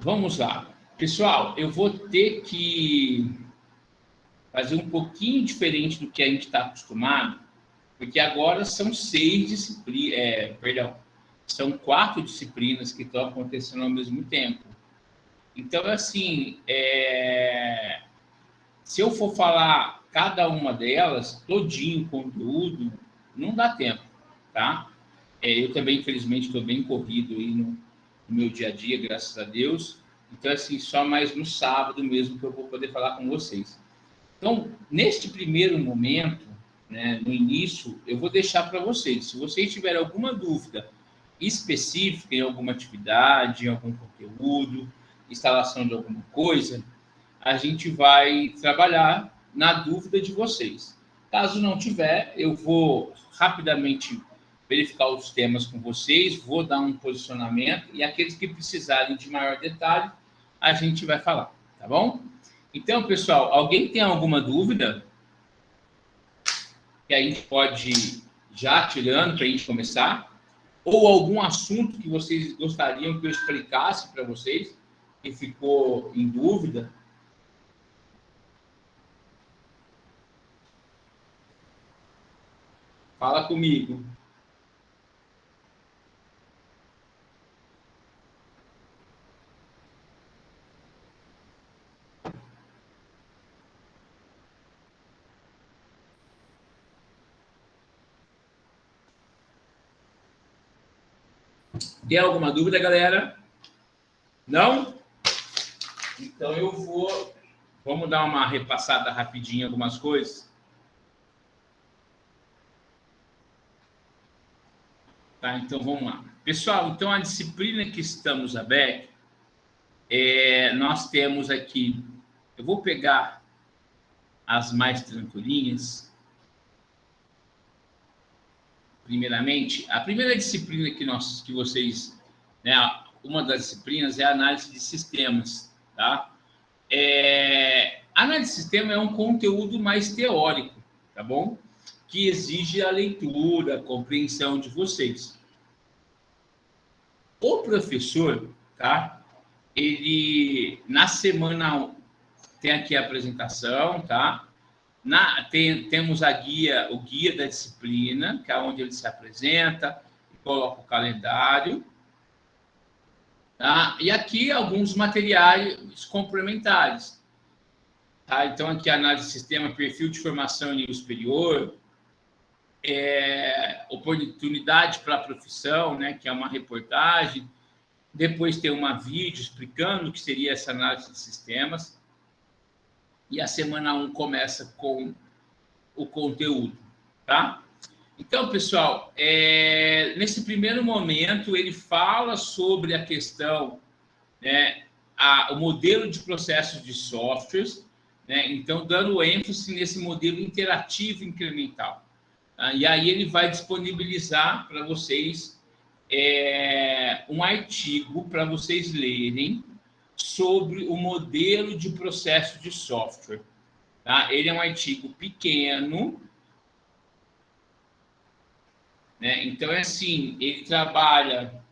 Vamos lá. Pessoal, eu vou ter que fazer um pouquinho diferente do que a gente está acostumado, porque agora são 6 disciplinas, são 4 disciplinas que estão acontecendo ao mesmo tempo. Então, assim, se eu for falar cada uma delas, todinho o conteúdo, não dá tempo, tá? Eu também, infelizmente, estou bem corrido aí no meu dia a dia, graças a Deus. Então, assim, só mais no sábado mesmo que eu vou poder falar com vocês. Então, neste primeiro momento, né, no início, eu vou deixar para vocês. Se vocês tiverem alguma dúvida específica em alguma atividade, em algum conteúdo, instalação de alguma coisa, a gente vai trabalhar na dúvida de vocês. Caso não tiver, eu vou rapidamente verificar os temas com vocês, vou dar um posicionamento e aqueles que precisarem de maior detalhe, a gente vai falar, tá bom? Então, pessoal, alguém tem alguma dúvida? Que a gente pode já tirando para a gente começar? Ou algum assunto que vocês gostariam que eu explicasse para vocês, que ficou em dúvida? Fala comigo. Tem alguma dúvida, galera? Não? Então vamos dar uma repassada rapidinho em algumas coisas. Tá, então vamos lá. Pessoal, então a disciplina que estamos abertos, nós temos aqui, eu vou pegar as mais tranquilinhas. Primeiramente, a primeira disciplina que vocês, né, uma das disciplinas é a análise de sistemas, tá? Análise de sistema é um conteúdo mais teórico, tá bom? Que exige a leitura, a compreensão de vocês. O professor, tá? Ele, na semana, tem aqui a apresentação, tá? Temos o guia da disciplina, que é onde ele se apresenta, coloca o calendário. Tá? E aqui alguns materiais complementares. Tá? Então, aqui análise de sistema, perfil de formação em nível superior, oportunidade para a profissão, né? Que é uma reportagem. Depois tem uma vídeo explicando o que seria essa análise de sistemas. E a semana 1 começa com o conteúdo, tá? Então, pessoal, nesse primeiro momento, ele fala sobre a questão, né, o modelo de processos de softwares, né? Então, dando ênfase nesse modelo interativo incremental. Tá? E aí ele vai disponibilizar para vocês um artigo para vocês lerem sobre o modelo de processo de software. Tá? Ele é um artigo pequeno, né? Então, assim, ele trabalha,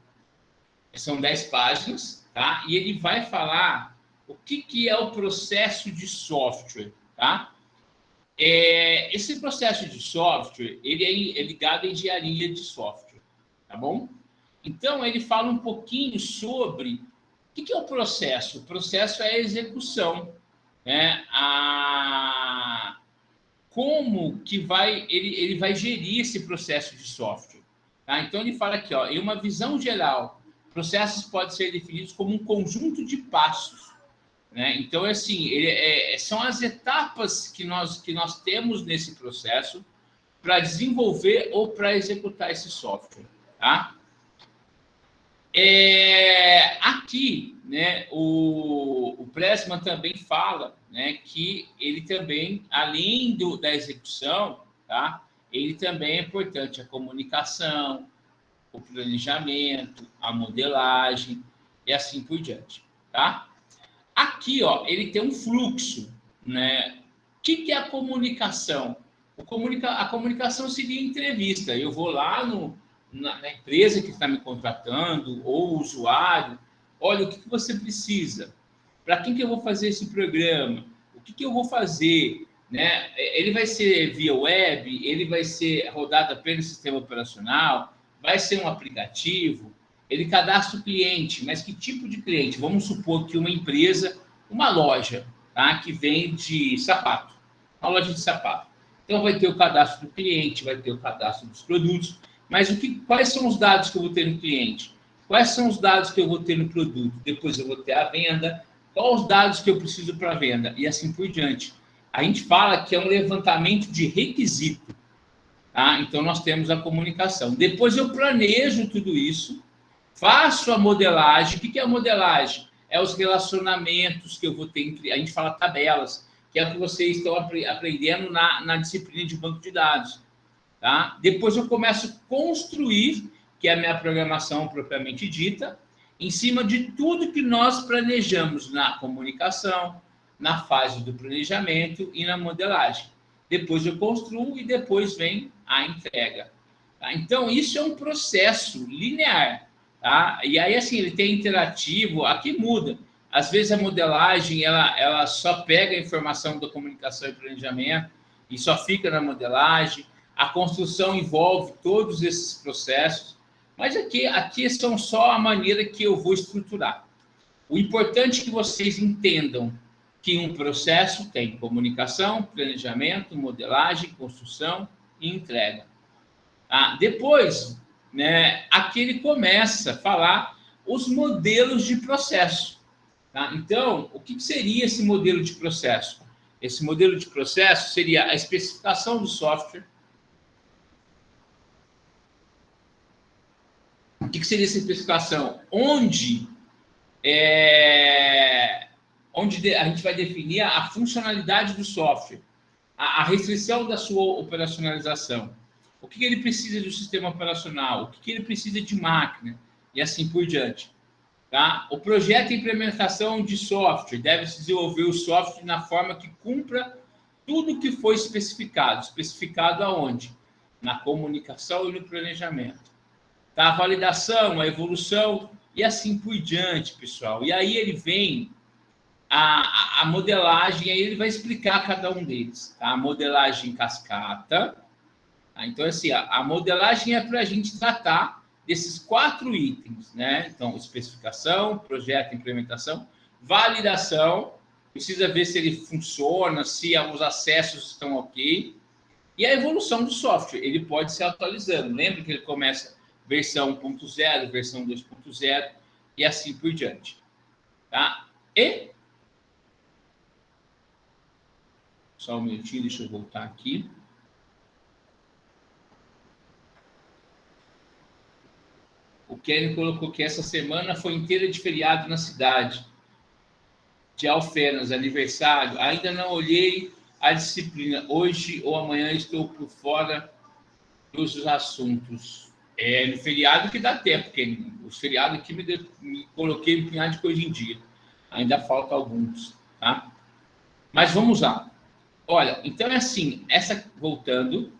são 10 páginas, tá? E ele vai falar o que é o processo de software, tá? Esse processo de software, ele é ligado à engenharia de software, tá bom? Então, ele fala um pouquinho sobre o que é o processo. O processo é a execução, né? Como que ele vai gerir esse processo de software. Tá? Então, ele fala aqui, ó, em uma visão geral, processos podem ser definidos como um conjunto de passos. Né? Então, assim, são as etapas que nós temos nesse processo para desenvolver ou para executar esse software. Tá? Aqui, né, o Pressman também fala, né, que ele também, além da execução, tá, ele também é importante a comunicação, o planejamento, a modelagem e assim por diante. Tá? Aqui, ó, ele tem um fluxo. Né? O que é a comunicação? A comunicação seria entrevista. Eu vou lá na empresa que está me contratando, ou o usuário, olha, o que você precisa? Para quem que eu vou fazer esse programa? O que eu vou fazer? Né? Ele vai ser via web? Ele vai ser rodado apenas no sistema operacional? Vai ser um aplicativo? Ele cadastra o cliente, mas que tipo de cliente? Vamos supor que uma empresa, uma loja, tá? Que vende sapato, uma loja de sapato. Então, vai ter o cadastro do cliente, vai ter o cadastro dos produtos, mas quais são os dados que eu vou ter no cliente? Quais são os dados que eu vou ter no produto? Depois eu vou ter a venda, quais os dados que eu preciso para a venda? E assim por diante. A gente fala que é um levantamento de requisito. Tá? Então, nós temos a comunicação. Depois eu planejo tudo isso, faço a modelagem. O que é a modelagem? É os relacionamentos que eu vou ter entre... A gente fala tabelas, que é o que vocês estão aprendendo na disciplina de banco de dados. Tá? Depois eu começo a construir, que é a minha programação propriamente dita, em cima de tudo que nós planejamos na comunicação, na fase do planejamento e na modelagem. Depois eu construo e depois vem a entrega. Tá? Então, isso é um processo linear. Tá? E aí, assim, ele tem interativo, aqui muda. Às vezes a modelagem, ela só pega a informação da comunicação e planejamento e só fica na modelagem. A construção envolve todos esses processos, mas aqui são só a maneira que eu vou estruturar. O importante é que vocês entendam que um processo tem comunicação, planejamento, modelagem, construção e entrega. Depois, né, aqui ele começa a falar os modelos de processo. Tá? Então, o que seria esse modelo de processo? Esse modelo de processo seria a especificação do software. O que seria essa especificação? Onde a gente vai definir a funcionalidade do software, a restrição da sua operacionalização, o que ele precisa do sistema operacional, o que ele precisa de máquina, e assim por diante. Tá? O projeto e implementação de software deve-se desenvolver o software na forma que cumpra tudo que foi especificado. Especificado aonde? Na comunicação e no planejamento. Tá? A validação, a evolução e assim por diante, pessoal. E aí ele vem a modelagem, aí ele vai explicar cada um deles. Tá? A modelagem cascata. Tá? Então, assim, a modelagem é para a gente tratar desses 4 itens, né? Então, especificação, projeto, implementação, validação, precisa ver se ele funciona, se os acessos estão ok, e a evolução do software, ele pode ser atualizando. Lembra que ele começa versão 1.0, versão 2.0 e assim por diante. Tá? E... Só um minutinho, deixa eu voltar aqui. O Kenny colocou que essa semana foi inteira de feriado na cidade de Alfenas, aniversário. Ainda não olhei a disciplina. Hoje ou amanhã estou por fora dos assuntos. No feriado que dá tempo, Kenny. Os feriados aqui me coloquei em punhado de coisa em dia. Ainda falta alguns, tá? Mas vamos lá. Olha, então é assim, voltando...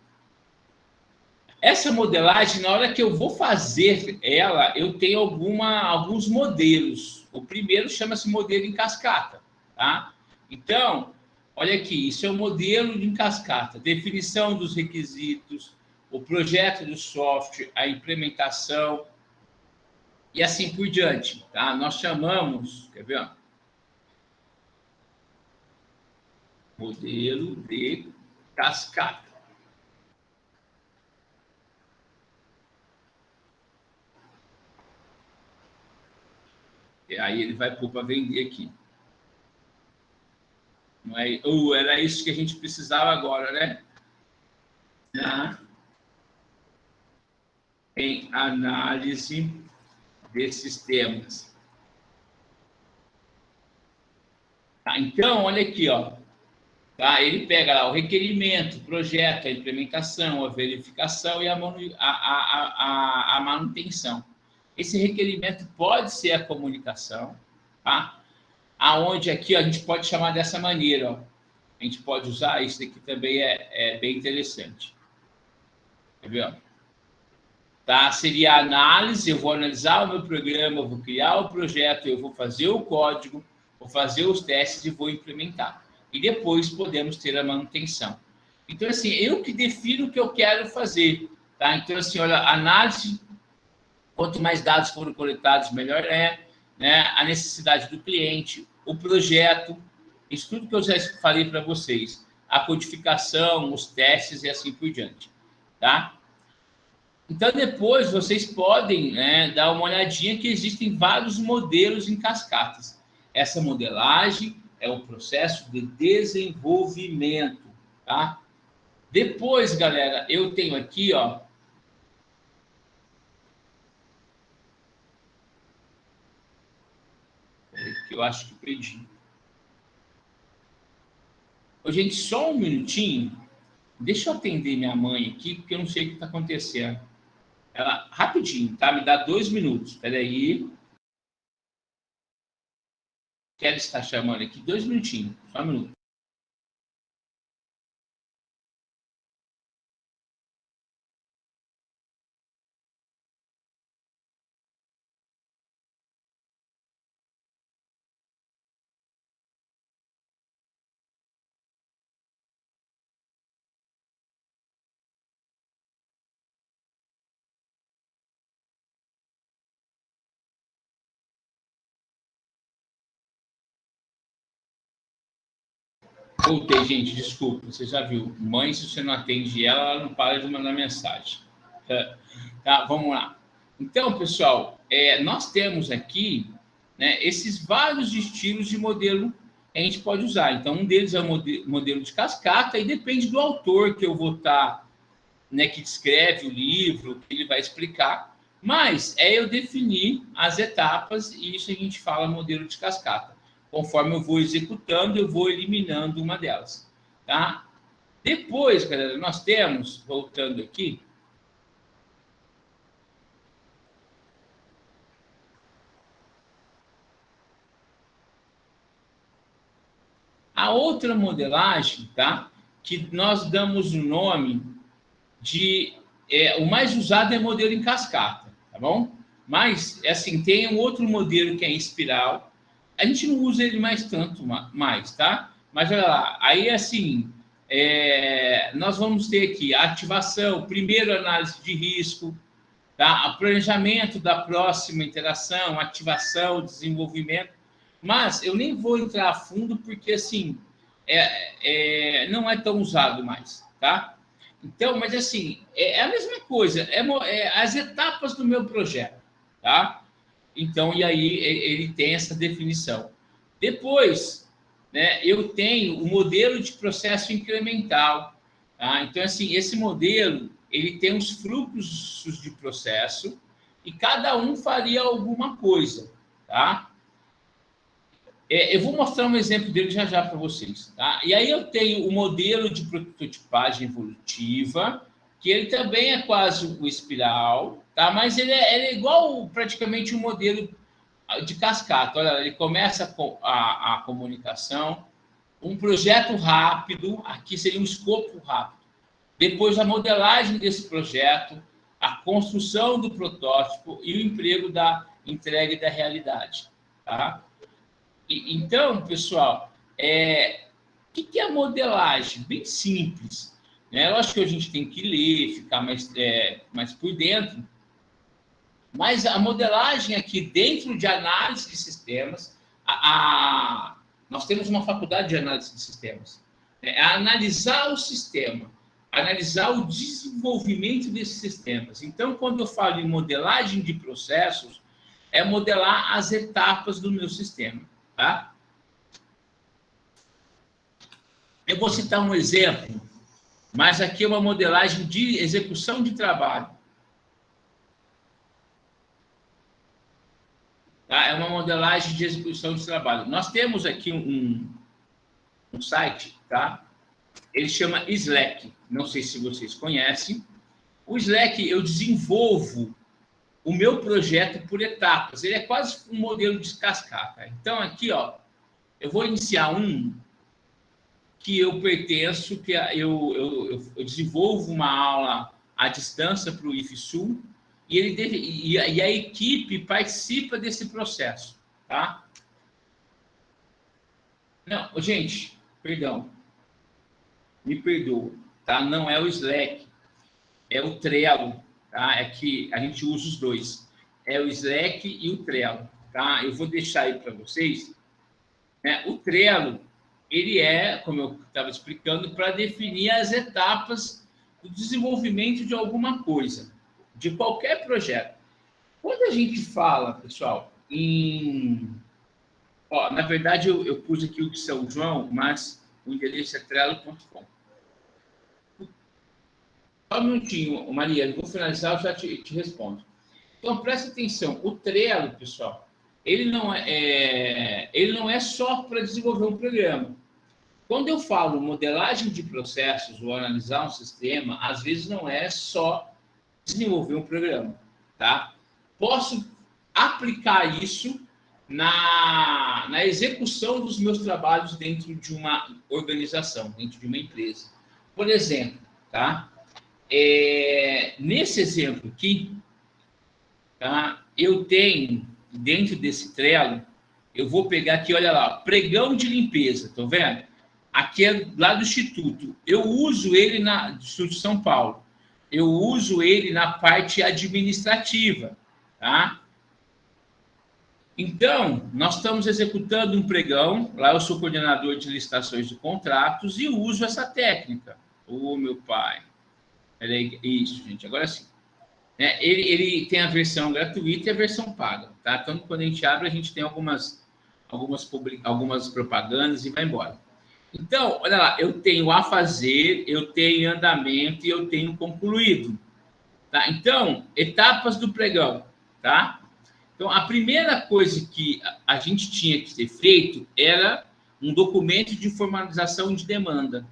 Essa modelagem, na hora que eu vou fazer ela, eu tenho alguns modelos. O primeiro chama-se modelo em cascata. Tá? Então, olha aqui, isso é o modelo em cascata. Definição dos requisitos, o projeto do software, a implementação e assim por diante. Tá? Nós chamamos, quer ver? Modelo de cascata. E aí ele vai pôr para vender aqui. Não é? Era isso que a gente precisava agora, né? Em análise de sistemas. Tá, então, olha aqui, ó. Tá, ele pega lá o requerimento, o projeto, a implementação, a verificação e a manutenção. Esse requerimento pode ser a comunicação, tá? Aonde aqui ó, a gente pode chamar dessa maneira, ó. A gente pode usar, isso aqui também é bem interessante. Quer ver? Ó? tá? Seria a análise, eu vou analisar o meu programa, eu vou criar o projeto, eu vou fazer o código, vou fazer os testes e vou implementar. E depois podemos ter a manutenção. Então, assim, eu que defino o que eu quero fazer, tá? Então, assim, olha, análise, quanto mais dados forem coletados, melhor é, né? A necessidade do cliente, o projeto, isso tudo que eu já falei para vocês, a codificação, os testes e assim por diante, tá? Então, depois, vocês podem, né, dar uma olhadinha que existem vários modelos em cascatas. Essa modelagem é o processo de desenvolvimento, tá? Depois, galera, eu tenho aqui, ó, que eu acho que perdi. Ô, gente, só um minutinho. Deixa eu atender minha mãe aqui, porque eu não sei o que está acontecendo. Ela, rapidinho, tá? Me dá 2 minutos. Espera aí. Quero estar chamando aqui 2 minutinhos. Só um minuto. Voltei, gente, desculpa. Você já viu. Mãe, se você não atende ela, ela não para de mandar mensagem. Tá, vamos lá. Então, pessoal, nós temos aqui, né, esses vários estilos de modelo que a gente pode usar. Então, um deles é o modelo de cascata e depende do autor que eu vou estar, né, que descreve o livro, que ele vai explicar. Mas é eu definir as etapas e isso a gente fala modelo de cascata. Conforme eu vou executando, eu vou eliminando uma delas, tá? Depois, galera, nós temos, voltando aqui, a outra modelagem, tá? Que nós damos o nome de... o mais usado é modelo em cascata, tá bom? Mas, assim, tem um outro modelo que é em espiral. A gente não usa ele mais tanto, mais, tá? Mas, olha lá, aí, assim, nós vamos ter aqui a ativação, primeiro análise de risco, tá? O planejamento da próxima interação, ativação, desenvolvimento. Mas eu nem vou entrar a fundo porque, assim, não é tão usado mais, tá? Então, mas assim, é a mesma coisa, as etapas do meu projeto, tá? Então, e aí ele tem essa definição. Depois, né, eu tenho o modelo de processo incremental, tá? Então, assim, esse modelo, ele tem os fluxos de processo e cada um faria alguma coisa, tá? Eu vou mostrar um exemplo dele já já para vocês. Tá? E aí eu tenho o modelo de prototipagem evolutiva, que ele também é quase o espiral, tá? Mas ele é igual praticamente um modelo de cascata. Olha, ele começa com a comunicação, um projeto rápido, aqui seria um escopo rápido. Depois a modelagem desse projeto, a construção do protótipo e o emprego da entrega e da realidade. Tá? Então, pessoal, o que é a modelagem? Bem simples. Né? Eu acho que a gente tem que ler, ficar mais por dentro. Mas a modelagem aqui, dentro de análise de sistemas, nós temos uma faculdade de análise de sistemas. É analisar o sistema, analisar o desenvolvimento desses sistemas. Então, quando eu falo em modelagem de processos, é modelar as etapas do meu sistema. Tá? Eu vou citar um exemplo, mas aqui é uma modelagem de execução de trabalho. Tá? É uma modelagem de execução de trabalho. Nós temos aqui um site, tá? Ele chama Slack. Não sei se vocês conhecem. O Slack, eu desenvolvo o meu projeto por etapas. Ele é quase um modelo de cascata. Então, aqui, ó, eu vou iniciar que eu pertenço, que eu desenvolvo uma aula à distância para o IFSU, e, e a equipe participa desse processo, tá? Não, gente, perdão, me perdoa, tá? Não é o Slack, é o Trello, tá? É que a gente usa os dois, é o Slack e o Trello, tá? Eu vou deixar aí para vocês, né? O Trello, ele é, como eu estava explicando, para definir as etapas do desenvolvimento de alguma coisa, de qualquer projeto. Quando a gente fala, pessoal, em... Ó, na verdade, eu pus aqui o de São João, mas o endereço é trello.com. Só um minutinho, Maria, eu vou finalizar, eu já te respondo. Então, presta atenção, o Trello, pessoal, ele não é só para desenvolver um programa. Quando eu falo modelagem de processos ou analisar um sistema, às vezes não é só desenvolver um programa, tá? Posso aplicar isso na execução dos meus trabalhos dentro de uma organização, dentro de uma empresa. Por exemplo, tá? Nesse exemplo aqui, tá? Eu tenho, dentro desse Trello, eu vou pegar aqui, olha lá, pregão de limpeza, estão vendo? Aqui é lá do Instituto. Eu uso ele do Instituto de São Paulo. Eu uso ele na parte administrativa, tá? Então, nós estamos executando um pregão, lá eu sou coordenador de licitações de contratos e uso essa técnica. Ô, meu pai. Isso, gente, agora sim. Ele tem a versão gratuita e a versão paga, tá? Então, quando a gente abre, a gente tem algumas propagandas e vai embora. Então, olha lá, eu tenho a fazer, eu tenho andamento e eu tenho concluído, tá? Então, etapas do pregão, tá? Então, a primeira coisa que a gente tinha que ter feito era um documento de formalização de demanda,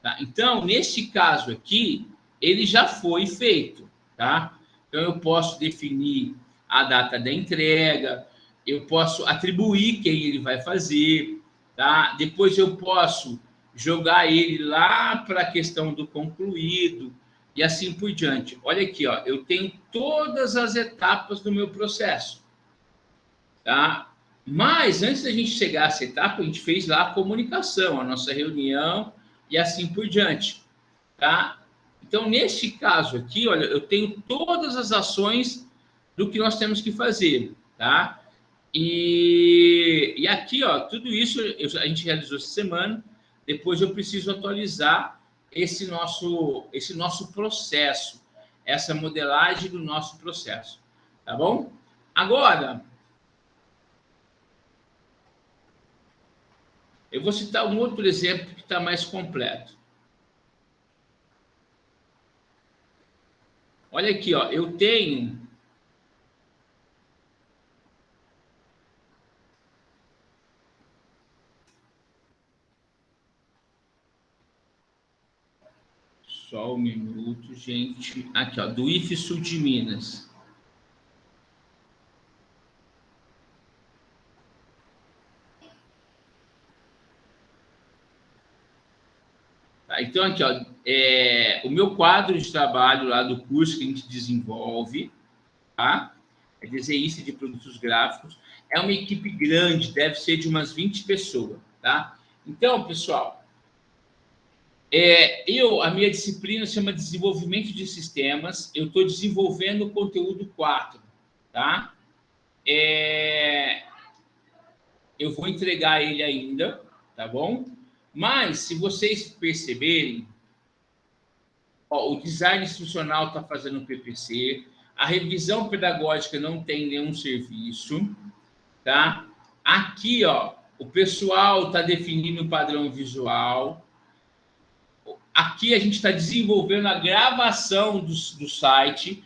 tá? Então, neste caso aqui, ele já foi feito, tá? Então, eu posso definir a data da entrega, eu posso atribuir quem ele vai fazer, tá? Depois eu posso jogar ele lá para a questão do concluído e assim por diante. Olha aqui, ó, eu tenho todas as etapas do meu processo, tá? Mas antes da gente chegar a essa etapa, a gente fez lá a comunicação, a nossa reunião e assim por diante, tá? Então, neste caso aqui, olha, eu tenho todas as ações do que nós temos que fazer, tá? E aqui, ó, tudo isso a gente realizou essa semana. Depois eu preciso atualizar esse nosso processo, essa modelagem do nosso processo, tá bom? Agora, eu vou citar um outro exemplo que está mais completo. Olha aqui, ó, eu tenho só um minuto, gente. Aqui, ó, do IF Sul de Minas. Tá, então, aqui, ó, o meu quadro de trabalho lá do curso que a gente desenvolve, tá? É desenhista de produtos gráficos. É uma equipe grande, deve ser de umas 20 pessoas, tá? Então, pessoal, a minha disciplina chama Desenvolvimento de Sistemas. Eu estou desenvolvendo o conteúdo 4, tá? Eu vou entregar ele ainda, tá bom? Mas, se vocês perceberem, ó, o design institucional está fazendo o PPC, a revisão pedagógica não tem nenhum serviço, tá? Aqui, ó, o pessoal está definindo o padrão visual. Aqui a gente está desenvolvendo a gravação do site,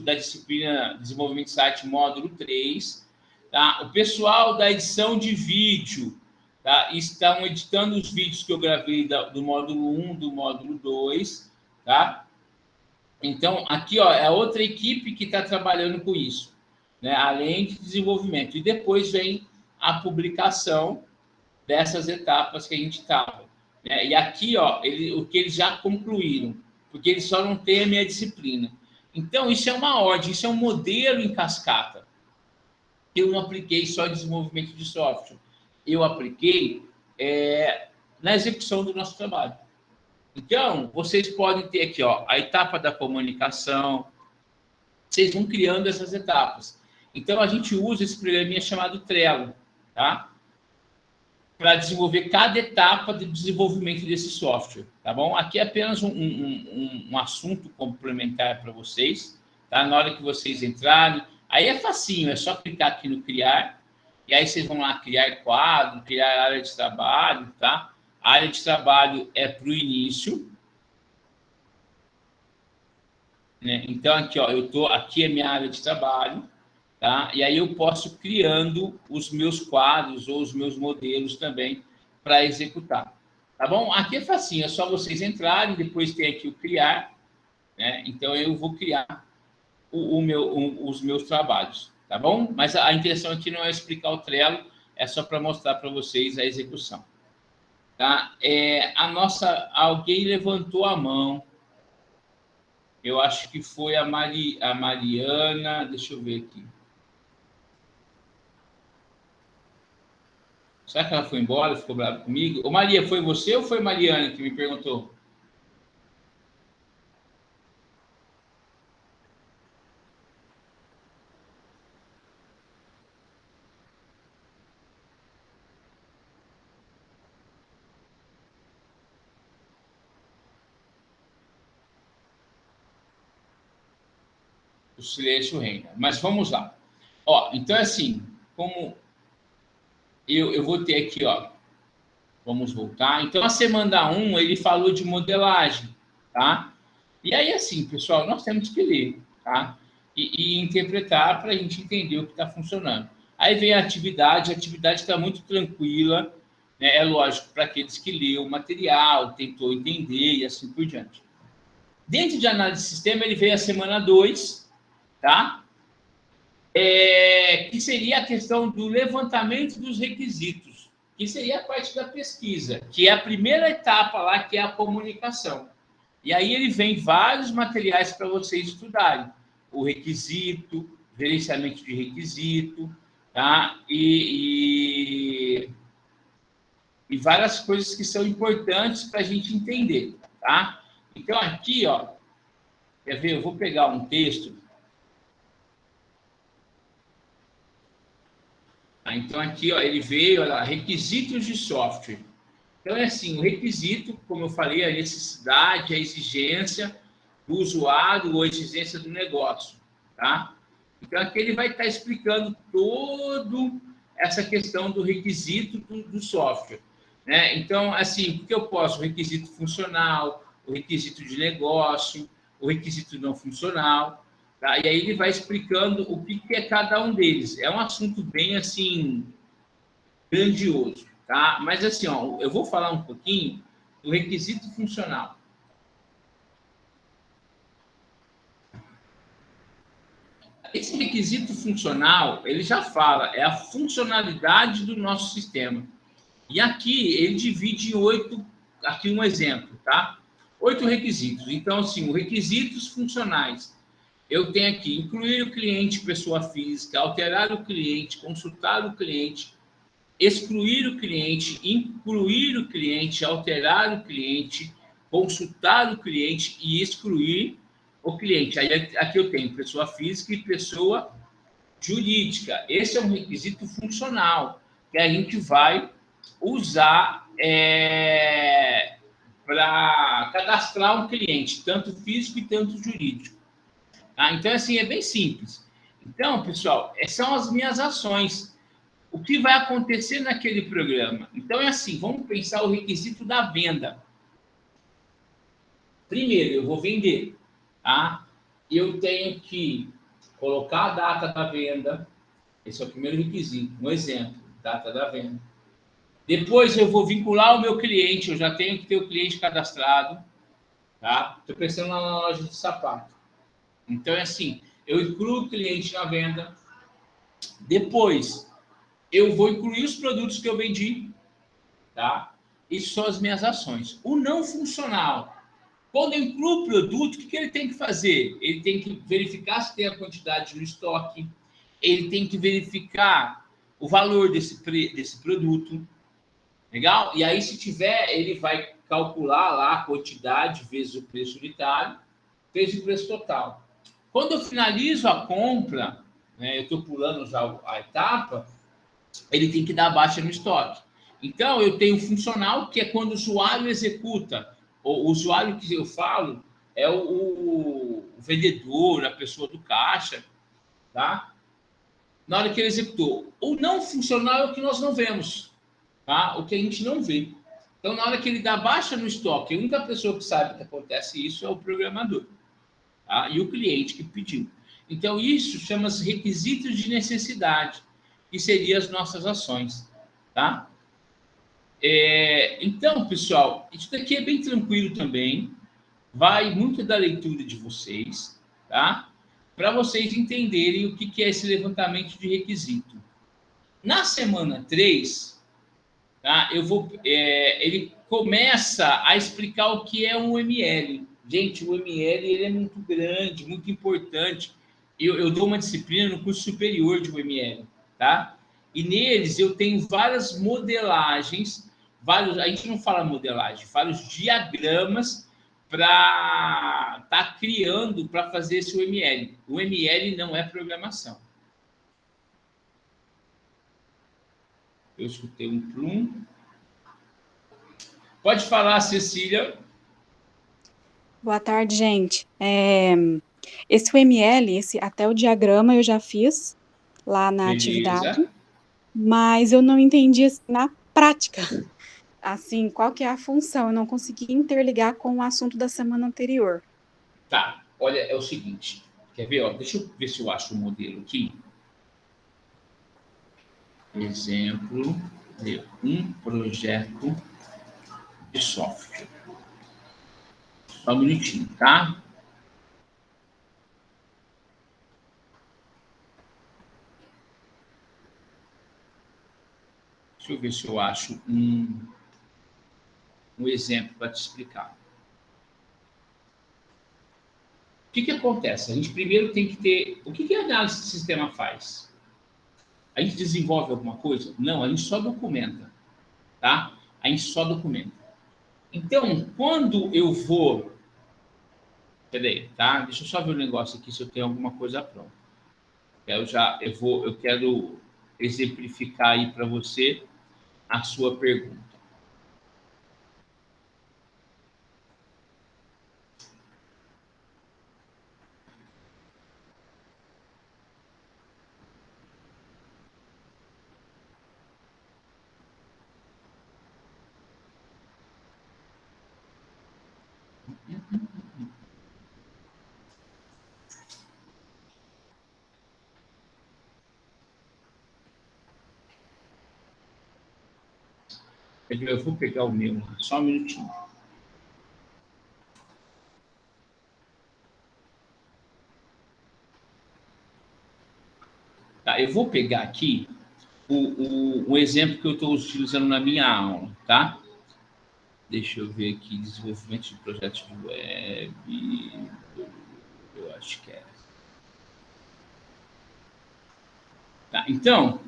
da disciplina Desenvolvimento de Site Módulo 3. Tá? O pessoal da edição de vídeo, tá? Estão editando os vídeos que eu gravei do módulo 1, do módulo 2. Tá? Então, aqui, ó, é a outra equipe que está trabalhando com isso, né? Além de desenvolvimento. E depois vem a publicação dessas etapas que a gente estava. E aqui, ó, o que eles já concluíram, porque eles só não têm a minha disciplina. Então, isso é uma ordem, isso é um modelo em cascata. Eu não apliquei só desenvolvimento de software. Eu apliquei na execução do nosso trabalho. Então, vocês podem ter aqui, ó, a etapa da comunicação. Vocês vão criando essas etapas. Então, a gente usa esse programinha chamado Trello, tá? Para desenvolver cada etapa do desenvolvimento desse software, tá bom? Aqui é apenas um assunto complementar para vocês, tá? Na hora que vocês entrarem, aí é facinho, é só clicar aqui no criar, e aí vocês vão lá criar quadro, criar área de trabalho, tá? A área de trabalho é para o início, né? Então, aqui, ó, aqui é minha área de trabalho, tá? E aí eu posso criando os meus quadros ou os meus modelos também para executar, tá bom? Aqui é facinho, é só vocês entrarem, depois tem aqui o criar, né? Então eu vou criar os meus trabalhos, tá bom? Mas a intenção aqui não é explicar o Trello, é só para mostrar para vocês a execução, tá? Alguém levantou a mão. Eu acho que foi a Mariana. Deixa eu ver aqui. Será que ela foi embora? Ficou brava comigo? Ô, Maria, foi você ou foi Mariana que me perguntou? O silêncio reina. Mas vamos lá. Ó, então é assim, como eu vou ter aqui, ó. Vamos voltar. Então, a semana 1, ele falou de modelagem, tá? E aí, assim, pessoal, nós temos que ler, tá? E interpretar para a gente entender o que está funcionando. Aí vem a atividade está muito tranquila, né? É lógico, para aqueles que leu o material, tentou entender e assim por diante. Dentro de análise de sistema, ele veio a semana 2, tá? Que seria a questão do levantamento dos requisitos, que seria a parte da pesquisa, que é a primeira etapa lá, que é a comunicação. E aí ele vem vários materiais para vocês estudarem. O requisito, gerenciamento de requisito, tá? E várias coisas que são importantes para a gente entender, tá? Então, aqui, ó, quer ver? Eu vou pegar um texto. Então, aqui, ó, ele veio, olha lá, requisitos de software. Então, é assim, o requisito, como eu falei, a necessidade, a exigência do usuário ou a exigência do negócio, tá? Então, aqui ele vai estar explicando toda essa questão do requisito do software, né? Então, assim, o que eu posso? O requisito funcional, o requisito de negócio, o requisito não funcional, tá? E aí ele vai explicando o que é cada um deles. É um assunto bem, assim, grandioso, tá? Mas, assim, ó, eu vou falar um pouquinho do requisito funcional. Esse requisito funcional, ele já fala, é a funcionalidade do nosso sistema. E aqui ele divide em 8, aqui um exemplo, tá? 8 requisitos. Então, assim, os requisitos funcionais. Eu tenho aqui incluir o cliente, pessoa física, alterar o cliente, consultar o cliente, excluir o cliente, incluir o cliente, alterar o cliente, consultar o cliente e excluir o cliente. Aí aqui eu tenho pessoa física e pessoa jurídica. Esse é um requisito funcional que a gente vai usar para cadastrar um cliente, tanto físico e tanto jurídico. Tá? Então, assim, é bem simples. Então, pessoal, essas são as minhas ações. O que vai acontecer naquele programa? Então, é assim, vamos pensar o requisito da venda. Primeiro, eu vou vender, tá? Eu tenho que colocar a data da venda. Esse é o primeiro requisito. Um exemplo, data da venda. Depois, eu vou vincular o meu cliente. Eu já tenho que ter o cliente cadastrado, tá? Estou pensando na loja de sapato. Então, é assim, eu incluo o cliente na venda. Depois, eu vou incluir os produtos que eu vendi, tá? Isso são as minhas ações. O não funcional. Quando eu incluo o produto, o que ele tem que fazer? Ele tem que verificar se tem a quantidade no estoque, ele tem que verificar o valor desse produto, legal? E aí, se tiver, ele vai calcular lá a quantidade vezes o preço unitário, vezes o preço total. Quando eu finalizo a compra, né, eu estou pulando já a etapa, ele tem que dar baixa no estoque. Então, eu tenho funcional, que é quando o usuário executa. O usuário que eu falo é o vendedor, a pessoa do caixa, tá? Na hora que ele executou. O não funcional é o que nós não vemos, tá? O que a gente não vê. Então, na hora que ele dá baixa no estoque, a única pessoa que sabe que acontece isso é o programador, tá? E o cliente que pediu. Então, isso chama-se requisitos de necessidade, que seriam as nossas ações, tá? Então, pessoal, isso daqui é bem tranquilo também, vai muito da leitura de vocês, tá? Para vocês entenderem o que é esse levantamento de requisito. Na semana 3, tá? Ele começa a explicar o que é um ML. Gente, o ML ele é muito grande, muito importante. Eu dou uma disciplina no curso superior de UML, tá? E neles eu tenho várias modelagens, a gente não fala modelagem, vários diagramas para estar criando, para fazer esse UML. O ML não é programação. Eu escutei um plum. Pode falar, Cecília. Boa tarde, gente. Esse UML, até o diagrama eu já fiz lá na atividade, mas eu não entendi assim, na prática, assim, qual que é a função? Eu não consegui interligar com o assunto da semana anterior. Tá, olha, é o seguinte, quer ver? Ó, deixa eu ver se eu acho o modelo aqui. Exemplo de um projeto de software. Só um minutinho, tá? Deixa eu ver se eu acho um exemplo para te explicar. O que acontece? A gente primeiro tem que ter... O que a análise de sistema faz? A gente desenvolve alguma coisa? Não, a gente só documenta, tá? A gente só documenta. Então, quando eu vou... Peraí, tá? Deixa eu só ver um negócio aqui, se eu tenho alguma coisa pronta. Eu quero exemplificar aí para você a sua pergunta. Eu vou pegar o meu, só um minutinho. Tá, eu vou pegar aqui um exemplo que eu estou utilizando na minha aula, tá? Deixa eu ver aqui, desenvolvimento de projetos de web, eu acho que é. Tá, então,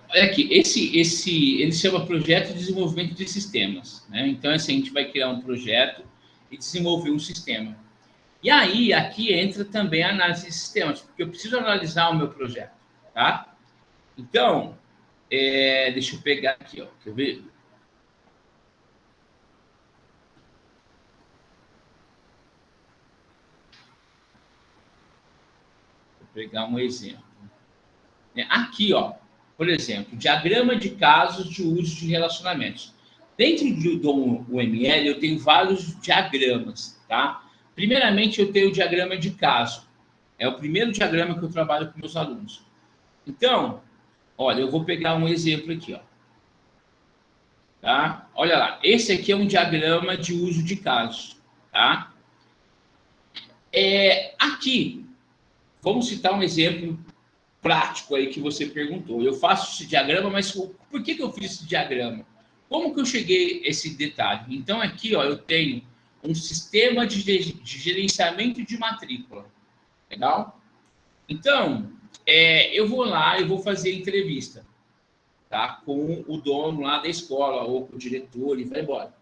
olha aqui, ele chama Projeto de Desenvolvimento de Sistemas, né? Então, assim, a gente vai criar um projeto e desenvolver um sistema. E aí, aqui entra também a análise de sistemas, porque eu preciso analisar o meu projeto, tá? Então, deixa eu pegar aqui, ó, quer ver? Vou pegar um exemplo. Aqui, ó, por exemplo, diagrama de casos de uso de relacionamentos. Dentro do UML, eu tenho vários diagramas, tá? Primeiramente, eu tenho o diagrama de caso. É o primeiro diagrama que eu trabalho com meus alunos. Então, olha, eu vou pegar um exemplo aqui, ó. Tá? Olha lá, esse aqui é um diagrama de uso de casos, tá? Aqui, vamos citar um exemplo prático aí que você perguntou. Eu faço esse diagrama, mas por que eu fiz esse diagrama? Como que eu cheguei a esse detalhe? Então, aqui, ó, eu tenho um sistema de gerenciamento de matrícula. Legal? Então, eu vou lá, eu vou fazer entrevista, tá? Com o dono lá da escola, ou com o diretor, e vai embora.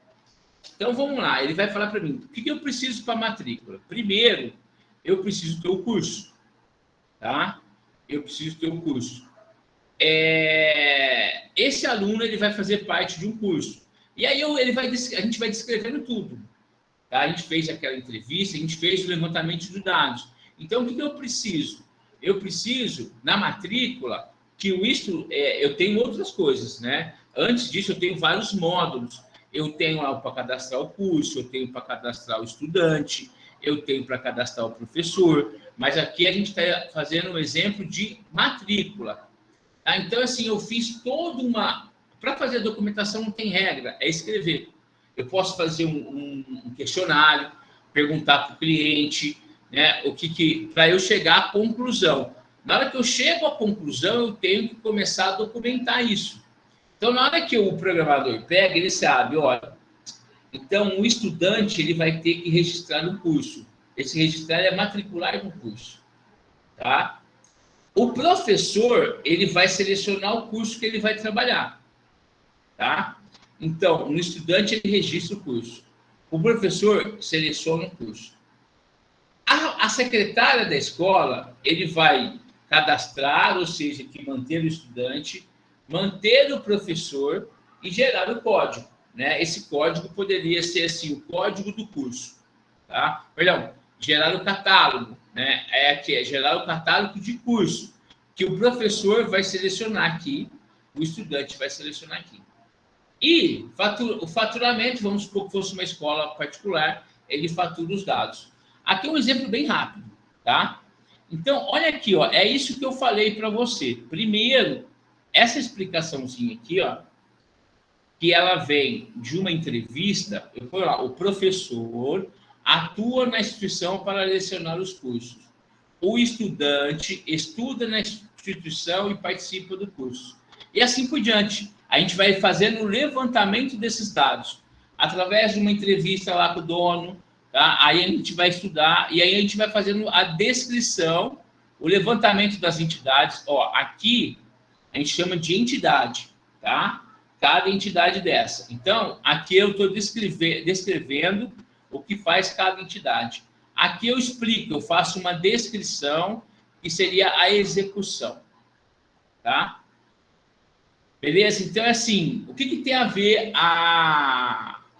Então, vamos lá, ele vai falar para mim, o que eu preciso para a matrícula? Primeiro, eu preciso ter o curso, tá? Eu preciso ter o curso. Esse aluno, ele vai fazer parte de um curso. E aí, a gente vai descrevendo tudo. Tá? A gente fez aquela entrevista, a gente fez o levantamento de dados. Então, o que eu preciso? Eu preciso, na matrícula, que eu tenho outras coisas, né? Antes disso, eu tenho vários módulos. Eu tenho lá para cadastrar o curso, eu tenho para cadastrar o estudante, eu tenho para cadastrar o professor, mas aqui a gente está fazendo um exemplo de matrícula. Tá? Então, assim, eu fiz toda uma... Para fazer a documentação não tem regra, é escrever. Eu posso fazer um questionário, perguntar para o cliente, né, para eu chegar à conclusão. Na hora que eu chego à conclusão, eu tenho que começar a documentar isso. Então, na hora que o programador pega, ele sabe, olha, então o estudante ele vai ter que registrar no curso. Esse registrar é matricular no curso. Tá? O professor, ele vai selecionar o curso que ele vai trabalhar. Tá? Então, no estudante, ele registra o curso. O professor seleciona o curso. A secretária da escola, ele vai cadastrar, ou seja, que manter o estudante, manter o professor e gerar o código. Né? Esse código poderia ser assim, o código do curso. Tá? Perdão, gerar o catálogo. Né? É gerar o catálogo de curso, que o professor vai selecionar aqui, o estudante vai selecionar aqui. E o faturamento, vamos supor que fosse uma escola particular, ele fatura os dados. Aqui é um exemplo bem rápido, tá? Então, olha aqui, ó, é isso que eu falei para você. Primeiro, essa explicaçãozinha aqui, ó, que ela vem de uma entrevista, eu vou lá, o professor atua na instituição para lecionar os cursos. O estudante estuda na instituição e participa do curso. E assim por diante. A gente vai fazendo o levantamento desses dados através de uma entrevista lá com o dono, tá? Aí a gente vai estudar e aí a gente vai fazendo a descrição, o levantamento das entidades. Ó, aqui a gente chama de entidade, tá? Cada entidade dessa. Então, aqui eu estou descrevendo o que faz cada entidade. Aqui eu explico, eu faço uma descrição que seria a execução, tá? Beleza? Então, é assim, o que tem a ver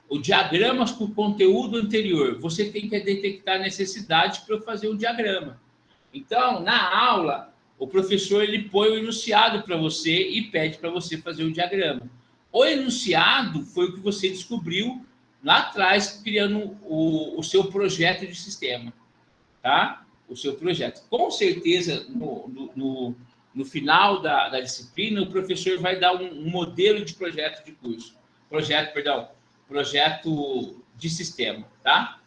o diagrama com o conteúdo anterior? Você tem que detectar a necessidade para eu fazer o diagrama. Então, na aula, o professor ele põe o enunciado para você e pede para você fazer o diagrama. O enunciado foi o que você descobriu lá atrás, criando o seu projeto de sistema. Tá? O seu projeto. Com certeza, no final da disciplina, o professor vai dar um modelo de projeto de curso. Projeto de sistema, tá?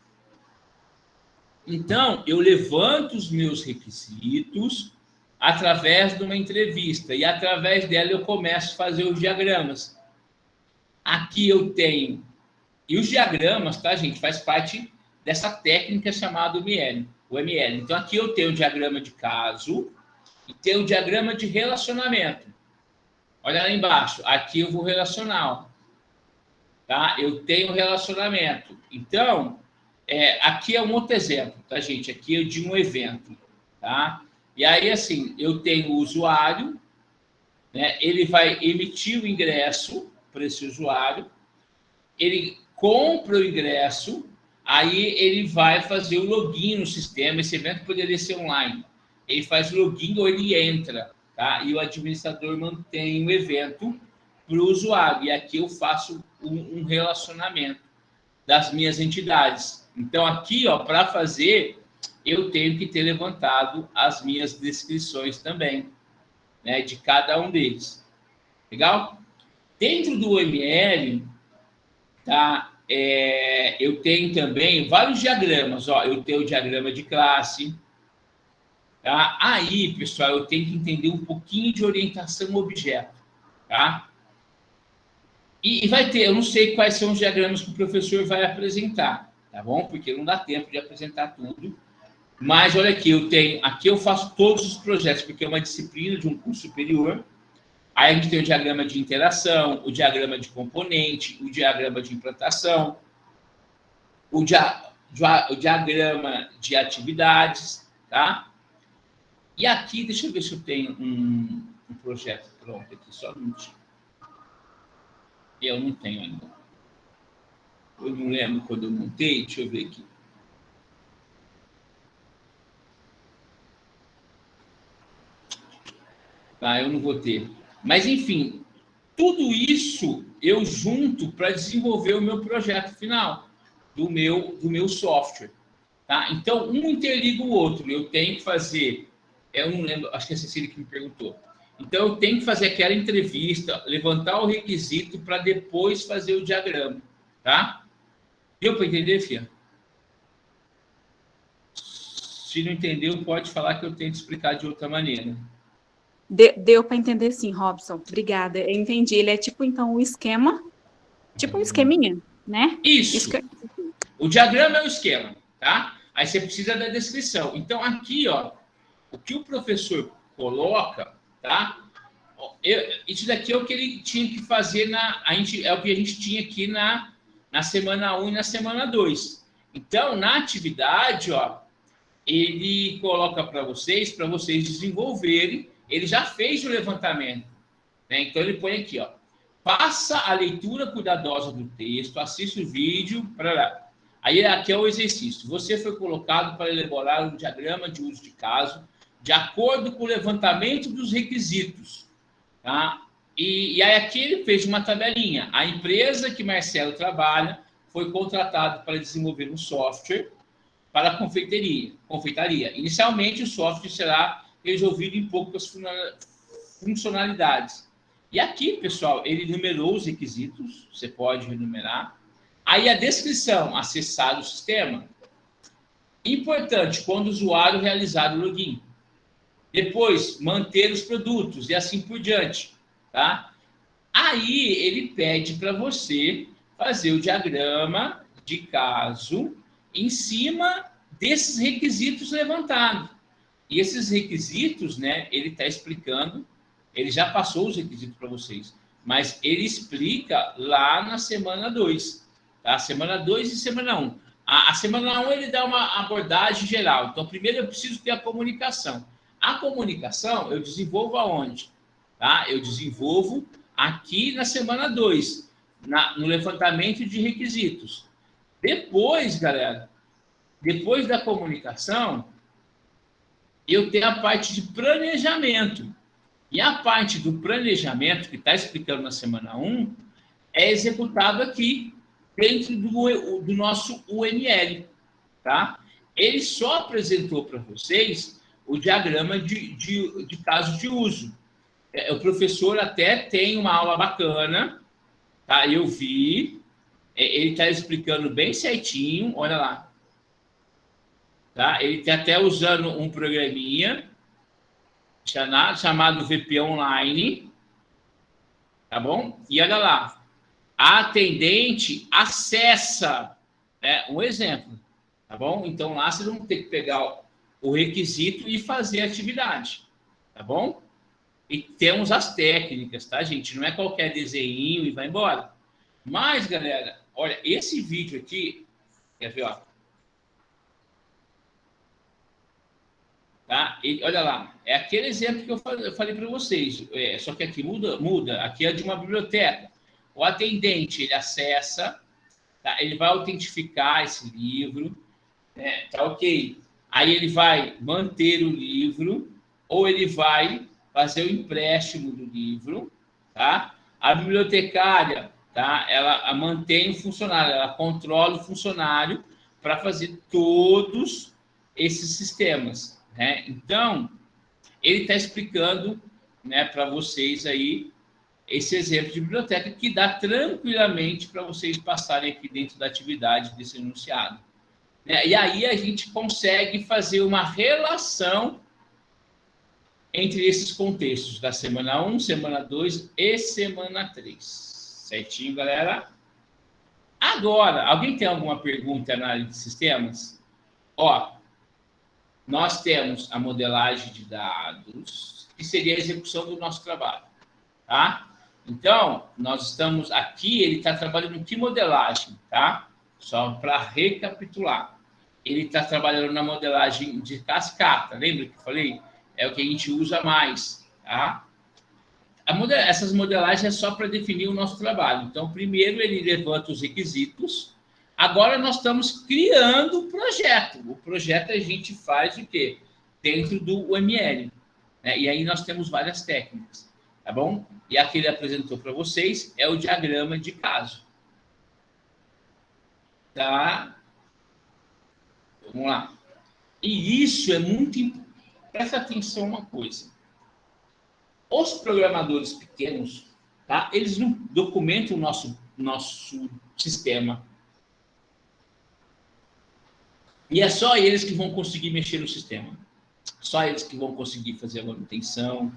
Então, eu levanto os meus requisitos através de uma entrevista e através dela eu começo a fazer os diagramas. Aqui eu tenho... E os diagramas, tá, gente? Faz parte dessa técnica chamada o ML. Então, aqui eu tenho o diagrama de caso e tenho o diagrama de relacionamento. Olha lá embaixo. Aqui eu vou relacionar. Tá? Eu tenho relacionamento. Então, aqui é um outro exemplo, tá, gente? Aqui é de um evento. Tá? E aí, assim, eu tenho o usuário, né? Ele vai emitir o ingresso para esse usuário, ele compra o ingresso, aí ele vai fazer o login no sistema. Esse evento poderia ser online. Ele faz login ou ele entra, tá? E o administrador mantém o evento para o usuário. E aqui eu faço um relacionamento das minhas entidades. Então, aqui, ó, para fazer, eu tenho que ter levantado as minhas descrições também, né, de cada um deles. Legal? Dentro do ML, tá? Eu tenho também vários diagramas. Ó, eu tenho o diagrama de classe. Tá? Aí, pessoal, eu tenho que entender um pouquinho de orientação objeto. Tá? E vai ter, eu não sei quais são os diagramas que o professor vai apresentar. tá bom? Porque não dá tempo de apresentar tudo. Mas olha aqui, aqui eu faço todos os projetos, porque é uma disciplina de um curso superior. Aí a gente tem o diagrama de interação, o diagrama de componente, o diagrama de implantação, o diagrama de atividades, tá? E aqui, deixa eu ver se eu tenho um projeto pronto aqui, só um minutinho. Eu não tenho ainda. Eu não lembro quando eu montei, deixa eu ver aqui. Tá, eu não vou ter. Mas, enfim, tudo isso eu junto para desenvolver o meu projeto final, do meu software. Tá? Então, um interliga o outro. Eu tenho que fazer... Eu não lembro, acho que é a Cecília que me perguntou. Então, eu tenho que fazer aquela entrevista, levantar o requisito para depois fazer o diagrama. Tá? Deu para entender, Fia? Se não entendeu, pode falar que eu tento explicar de outra maneira. Deu para entender sim, Robson. Obrigada. Eu entendi. Ele é tipo, então, um esquema, tipo um esqueminha, né? Isso. O diagrama é o esquema, tá? Aí você precisa da descrição. Então, aqui, ó, o que o professor coloca, tá? Isso daqui é o que ele tinha que fazer é o que a gente tinha aqui na semana 1 e na semana 2. Então, na atividade, ó, ele coloca para vocês desenvolverem. Ele já fez o levantamento, né? Então, ele põe aqui, ó. Faça a leitura cuidadosa do texto, assista o vídeo, aí aqui é o exercício. Você foi colocado para elaborar um diagrama de uso de caso de acordo com o levantamento dos requisitos, tá? E aí aqui ele fez uma tabelinha. A empresa que Marcelo trabalha foi contratada para desenvolver um software para a confeitaria. Inicialmente, o software será resolvido em poucas funcionalidades. E aqui, pessoal, ele numerou os requisitos, você pode renumerar. Aí a descrição, acessar o sistema. Importante, quando o usuário realizar o login. Depois, manter os produtos e assim por diante, tá? Aí ele pede para você fazer o diagrama de caso em cima desses requisitos levantados. E esses requisitos, né, ele está explicando. Ele já passou os requisitos para vocês, mas ele explica lá na semana 2, tá? Semana 2 e semana 1. A semana 1 ele dá uma abordagem geral. Então, primeiro eu preciso ter a comunicação. A comunicação eu desenvolvo aonde? Tá? Eu desenvolvo aqui na semana 2, no levantamento de requisitos. Depois, galera, depois da comunicação, eu tenho a parte de planejamento. E a parte do planejamento, que está explicando na semana 1, é executado aqui, dentro do nosso UML. Tá? Ele só apresentou para vocês o diagrama de caso de uso. O professor até tem uma aula bacana, tá? Eu vi, ele está explicando bem certinho, olha lá. Tá? Ele está até usando um programinha chamado VP Online, tá bom? E olha lá, a atendente acessa, um exemplo, tá bom? Então lá vocês vão ter que pegar o requisito e fazer a atividade, tá bom? E temos as técnicas, tá, gente? Não é qualquer desenho e vai embora. Mas, galera, olha, esse vídeo aqui, quer ver, ó? Tá? E, olha lá, é aquele exemplo que eu falei para vocês, só que aqui muda, aqui é de uma biblioteca. O atendente, ele acessa, tá? Ele vai autentificar esse livro, né? Tá ok. Aí ele vai manter o livro, ou ele vai fazer o empréstimo do livro, tá? A bibliotecária, tá? Ela mantém o funcionário, ela controla o funcionário para fazer todos esses sistemas, né? Então, ele está explicando, né, para vocês aí esse exemplo de biblioteca que dá tranquilamente para vocês passarem aqui dentro da atividade desse enunciado. E aí a gente consegue fazer uma relação entre esses contextos da semana 1, semana 2 e semana 3. Certinho, galera? Agora, alguém tem alguma pergunta na área de sistemas? Ó, nós temos a modelagem de dados, que seria a execução do nosso trabalho, tá? Então, nós estamos aqui, ele está trabalhando em que modelagem, tá? Só para recapitular. Ele está trabalhando na modelagem de cascata, lembra que eu falei? É o que a gente usa mais, tá? Essas modelagens é só para definir o nosso trabalho. Então, primeiro ele levanta os requisitos. Agora nós estamos criando o projeto. O projeto a gente faz o quê? Dentro do UML. Né? E aí nós temos várias técnicas, tá bom? E a que ele apresentou para vocês é o diagrama de caso. Tá? Vamos lá. E isso é muito importante. Presta atenção uma coisa. Os programadores pequenos, tá? Eles não documentam o nosso sistema. E é só eles que vão conseguir mexer no sistema. Só eles que vão conseguir fazer a manutenção.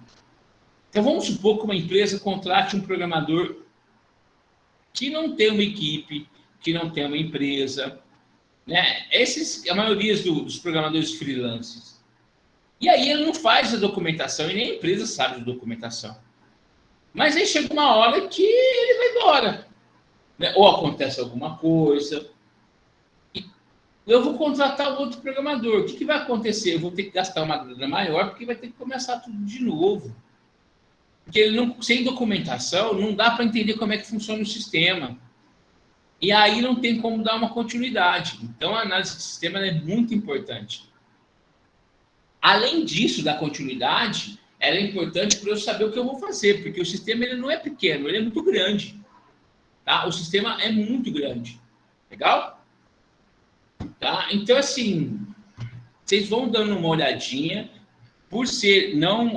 Então, vamos supor que uma empresa contrate um programador que não tem uma equipe, que não tem uma empresa, né? A maioria dos programadores freelancers. E aí ele não faz a documentação, e nem a empresa sabe de documentação. Mas aí chega uma hora que ele vai embora. Né? Ou acontece alguma coisa. E eu vou contratar outro programador. O que vai acontecer? Eu vou ter que gastar uma grana maior, porque vai ter que começar tudo de novo. Porque ele não, sem documentação, não dá para entender como é que funciona o sistema. E aí não tem como dar uma continuidade. Então, a análise de sistema é muito importante. Além disso, da continuidade, ela é importante para eu saber o que eu vou fazer, porque o sistema ele não é pequeno, ele é muito grande. Tá? O sistema é muito grande. Legal? Tá? Então, assim, vocês vão dando uma olhadinha. Por ser,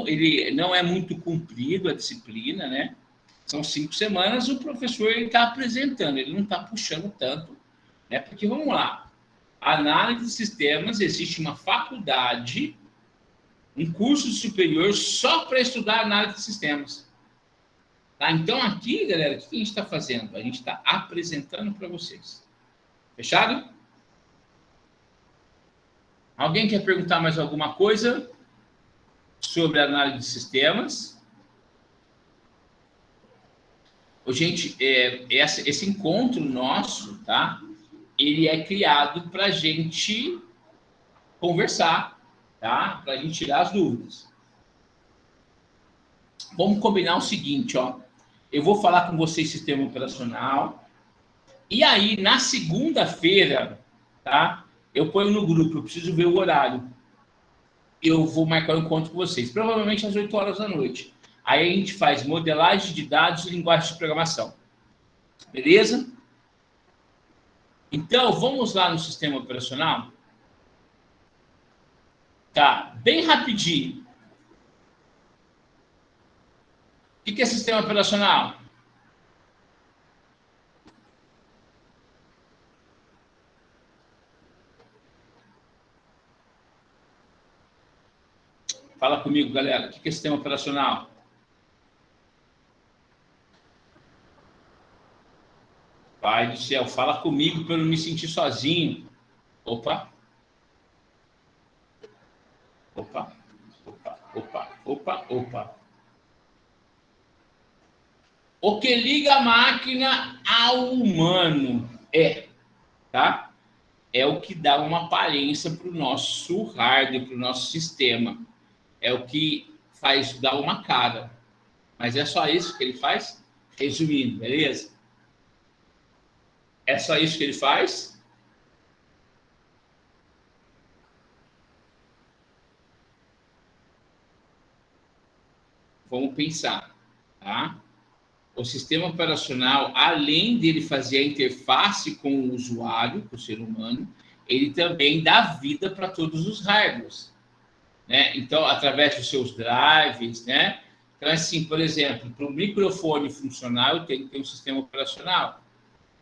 ele não é muito cumprido a disciplina, né? São 5 semanas, o professor está apresentando, ele não está puxando tanto, né? Porque, vamos lá, a análise de sistemas, existe uma faculdade, um curso superior só para estudar análise de sistemas. Tá? Então, aqui, galera, o que a gente está fazendo? A gente está apresentando para vocês. Fechado? Alguém quer perguntar mais alguma coisa sobre a análise de sistemas? Gente, esse encontro nosso, tá? Ele é criado para a gente conversar, tá? Para a gente tirar as dúvidas. Vamos combinar o seguinte, ó. Eu vou falar com vocês sistema operacional. E aí, na segunda-feira, tá? Eu ponho no grupo, eu preciso ver o horário. Eu vou marcar um encontro com vocês, provavelmente às 8 horas da noite. Aí a gente faz modelagem de dados e linguagem de programação. Beleza? Então, vamos lá no sistema operacional? Tá, bem rapidinho. O que é sistema operacional? Fala comigo, galera. O que é sistema operacional? Pai do céu, fala comigo para eu não me sentir sozinho. Opa. Opa. Opa, opa, opa, opa. O que liga a máquina ao humano tá? É o que dá uma aparência para o nosso hardware, para o nosso sistema. É o que faz dar uma cara. Mas é só isso que ele faz? Resumindo, beleza? É só isso que ele faz? Vamos pensar, tá? O sistema operacional, além dele fazer a interface com o usuário, com o ser humano, ele também dá vida para todos os hardwares, né? Então, através dos seus drives, né? Então, assim, por exemplo, para o microfone funcionar, eu tenho que ter um sistema operacional.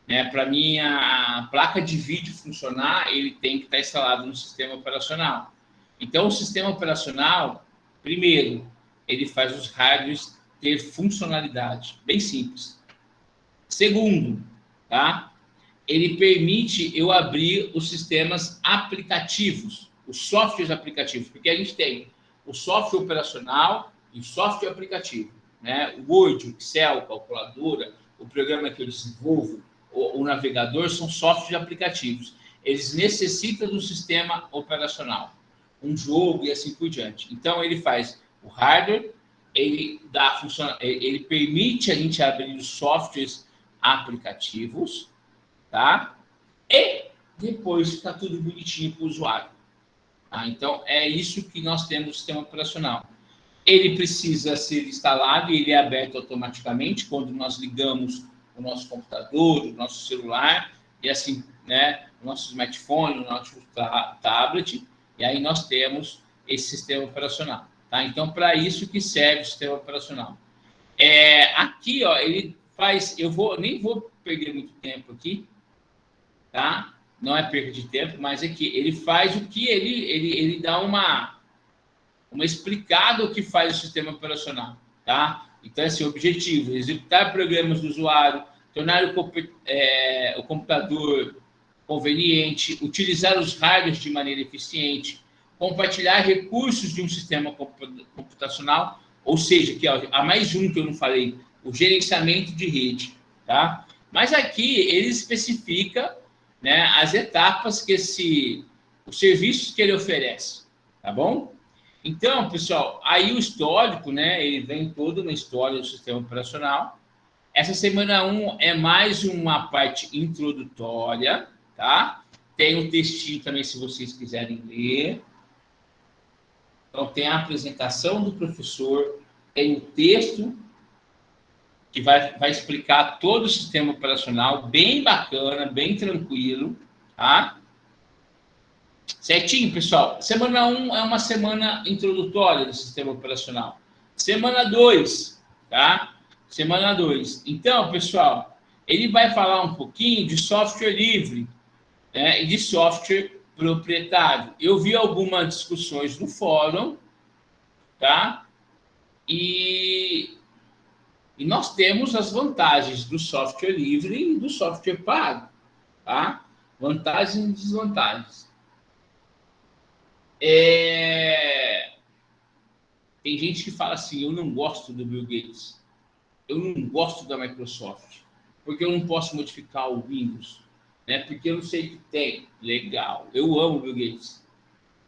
Né? Para minha placa de vídeo funcionar, ele tem que estar instalado no sistema operacional. Então, o sistema operacional, primeiro, ele faz os hardwares ter funcionalidade, bem simples. Segundo, tá? ele permite eu abrir os sistemas aplicativos, os softwares aplicativos, porque a gente tem o software operacional e o software aplicativo, né? O Word, o Excel, calculadora, o programa que eu desenvolvo, o navegador, são softwares aplicativos. Eles necessitam do sistema operacional, um jogo e assim por diante. Então, ele faz o hardware, ele permite a gente abrir os softwares aplicativos, tá? E depois fica tudo bonitinho para o usuário. Tá? Então, é isso que nós temos no sistema operacional. Ele precisa ser instalado e ele é aberto automaticamente quando nós ligamos o nosso computador, o nosso celular, e assim, né, o nosso smartphone, o nosso tablet, e aí nós temos esse sistema operacional. Tá? Então, para isso que serve o sistema operacional. Aqui, ó, ele faz... nem vou perder muito tempo aqui, tá? Não é perda de tempo, mas é que ele faz o que ele dá uma explicada o que faz o sistema operacional, tá? Então, esse objetivo: executar programas do usuário, tornar o computador conveniente, utilizar os hardwares de maneira eficiente, compartilhar recursos de um sistema computacional, ou seja, que há mais um que eu não falei, o gerenciamento de rede, tá? Mas aqui ele especifica, né, as etapas que os serviços que ele oferece, tá bom? Então, pessoal, aí o histórico, né, ele vem toda uma história do sistema operacional. Essa semana 1 é mais uma parte introdutória, tá? Tem um textinho também, se vocês quiserem ler. Então, tem a apresentação do professor, tem o texto que vai explicar todo o sistema operacional, bem bacana, bem tranquilo, tá? Certinho, pessoal? Semana 1 é uma semana introdutória do sistema operacional. Semana 2, tá? Semana 2. Então, pessoal, ele vai falar um pouquinho de software livre, né, e de software proprietário. Eu vi algumas discussões no fórum, tá? E nós temos as vantagens do software livre e do software pago, tá? Vantagens e desvantagens. Tem gente que fala assim: eu não gosto do Bill Gates, eu não gosto da Microsoft, porque eu não posso modificar o Windows, né? Porque eu não sei o que tem. Legal, eu amo o Bill Gates,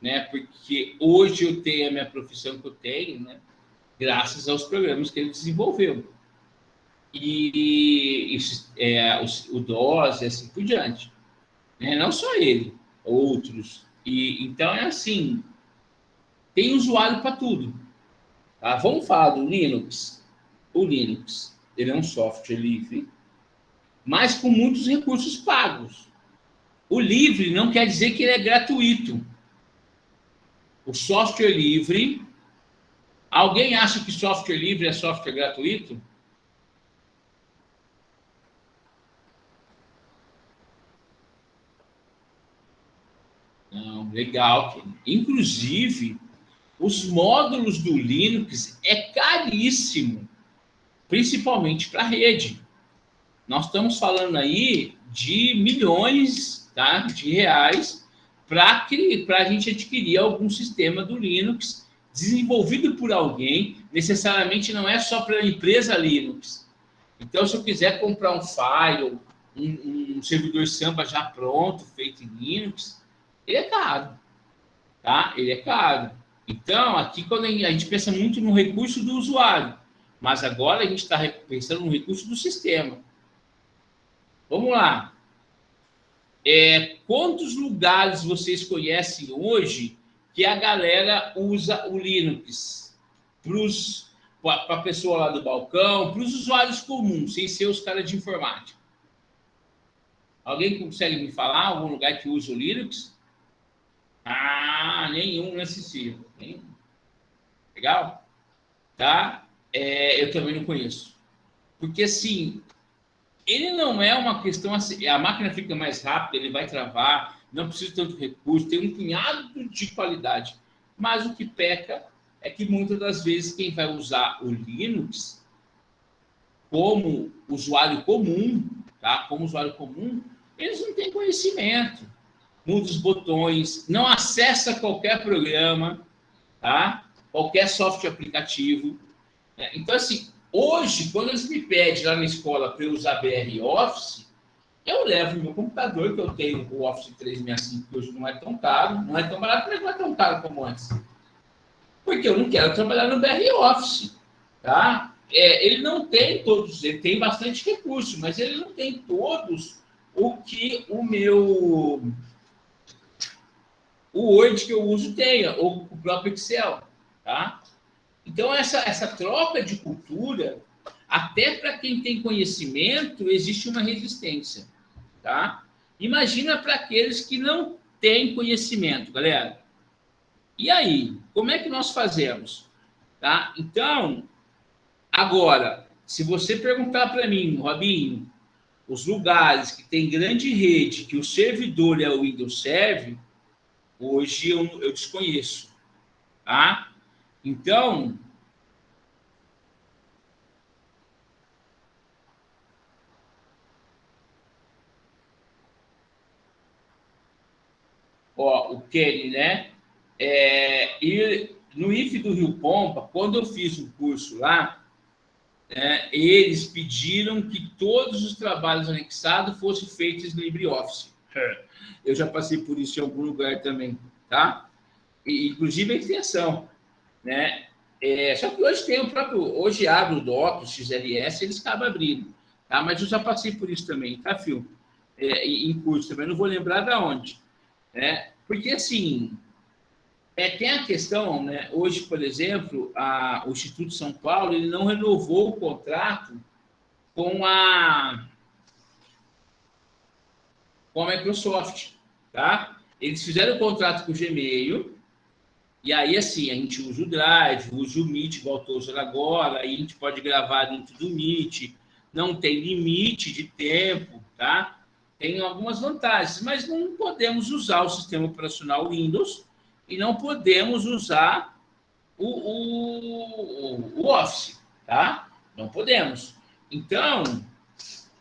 né? Porque hoje eu tenho a minha profissão que eu tenho, né? Graças aos programas que ele desenvolveu. O DOS e assim por diante. Né? Não só ele, outros. Então, é assim, tem usuário para tudo. Tá? Vamos falar do Linux. O Linux, ele é um software livre, mas com muitos recursos pagos. O livre não quer dizer que ele é gratuito. O software livre... Alguém acha que software livre é software gratuito? Não, legal. Inclusive, os módulos do Linux é caríssimo, principalmente para a rede. Nós estamos falando aí de milhões, tá, de reais para a gente adquirir algum sistema do Linux desenvolvido por alguém. Necessariamente não é só para a empresa Linux. Então, se eu quiser comprar um file, um servidor Samba já pronto, feito em Linux, ele é caro, tá? Ele é caro. Então, aqui quando a gente pensa muito no recurso do usuário, mas agora a gente está pensando no recurso do sistema. Vamos lá. Quantos lugares vocês conhecem hoje que a galera usa o Linux? Para a pessoa lá do balcão, para os usuários comuns, sem ser os caras de informática. Alguém consegue me falar algum lugar que usa o Linux? Nenhum, né, Cecília? Nenhum. Legal? Tá? Eu também não conheço. Porque, assim, ele não é uma questão assim, a máquina fica mais rápida, ele vai travar, não precisa de tanto recurso, tem um punhado de qualidade. Mas o que peca é que muitas das vezes quem vai usar o Linux como usuário comum, tá? Como usuário comum, Eles não têm conhecimento. Muda os botões, não acessa qualquer programa, tá? Qualquer software aplicativo. Então, assim, hoje, quando eles me pedem lá na escola para eu usar BR Office, eu levo o meu computador, que eu tenho o Office 365, que hoje não é tão caro, não é tão barato, mas não é tão caro como antes. Porque eu não quero trabalhar no BR Office, tá? Ele não tem todos, ele tem bastante recurso, mas ele não tem todos o que o Word que eu uso tenha, ou o próprio Excel, tá? Então, essa troca de cultura, até para quem tem conhecimento, existe uma resistência, tá? Imagina para aqueles que não têm conhecimento, galera. E aí, como é que nós fazemos? Tá? Então, agora, se você perguntar para mim, Robinho, os lugares que tem grande rede, que o servidor é o Windows Server, hoje eu desconheço, tá? Então, ó, o Kenny, né? E no IF do Rio Pompa, quando eu fiz o curso lá, eles pediram que todos os trabalhos anexados fossem feitos no LibreOffice. Eu já passei por isso em algum lugar também, tá? E, inclusive a extensão, né? Só que hoje tem o próprio, hoje abre o Doc, o XLS, eles acabam abrindo, tá? Mas eu já passei por isso também, tá, Fio? Em curso também, não vou lembrar de onde, né? Porque, assim, tem a questão, né? Hoje, por exemplo, o Instituto São Paulo ele não renovou o contrato com com a Microsoft, tá? Eles fizeram o contrato com o Gmail, e aí, assim, a gente usa o Drive, usa o Meet, igual estou usando agora, aí a gente pode gravar dentro do Meet, não tem limite de tempo, tá? Tem algumas vantagens, mas não podemos usar o sistema operacional Windows e não podemos usar o Office, tá? Não podemos. Então,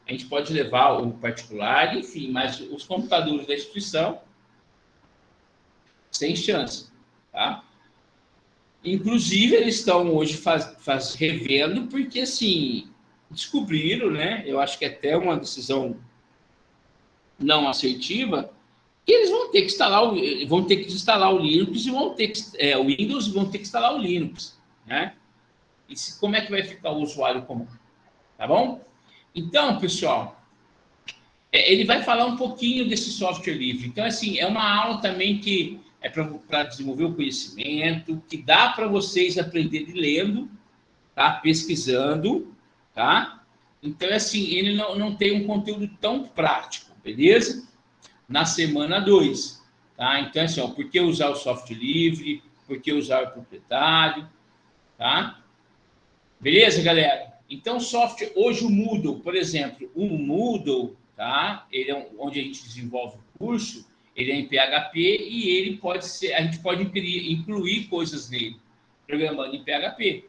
a gente pode levar o particular, enfim, mas os computadores da instituição, sem chance, tá? Inclusive, eles estão hoje revendo, porque, assim, descobriram, né? Eu acho que até uma decisão não assertiva, que eles vão ter que vão ter que instalar o Linux e vão ter que, o Windows e vão ter que instalar o Linux, né? E como é que vai ficar o usuário comum, tá bom? Então, pessoal, ele vai falar um pouquinho desse software livre. Então, assim, é uma aula também que é para desenvolver o conhecimento, que dá para vocês aprenderem lendo, tá? Pesquisando, tá? Então, assim, ele não tem um conteúdo tão prático, beleza? Na semana 2, tá? Então, assim, ó, por que usar o software livre? Por que usar o proprietário? Tá? Beleza, galera? Então, software, hoje o Moodle, por exemplo, o Moodle, tá? Ele é onde a gente desenvolve o curso, ele é em PHP e ele pode ser, a gente pode incluir coisas nele, programando em PHP,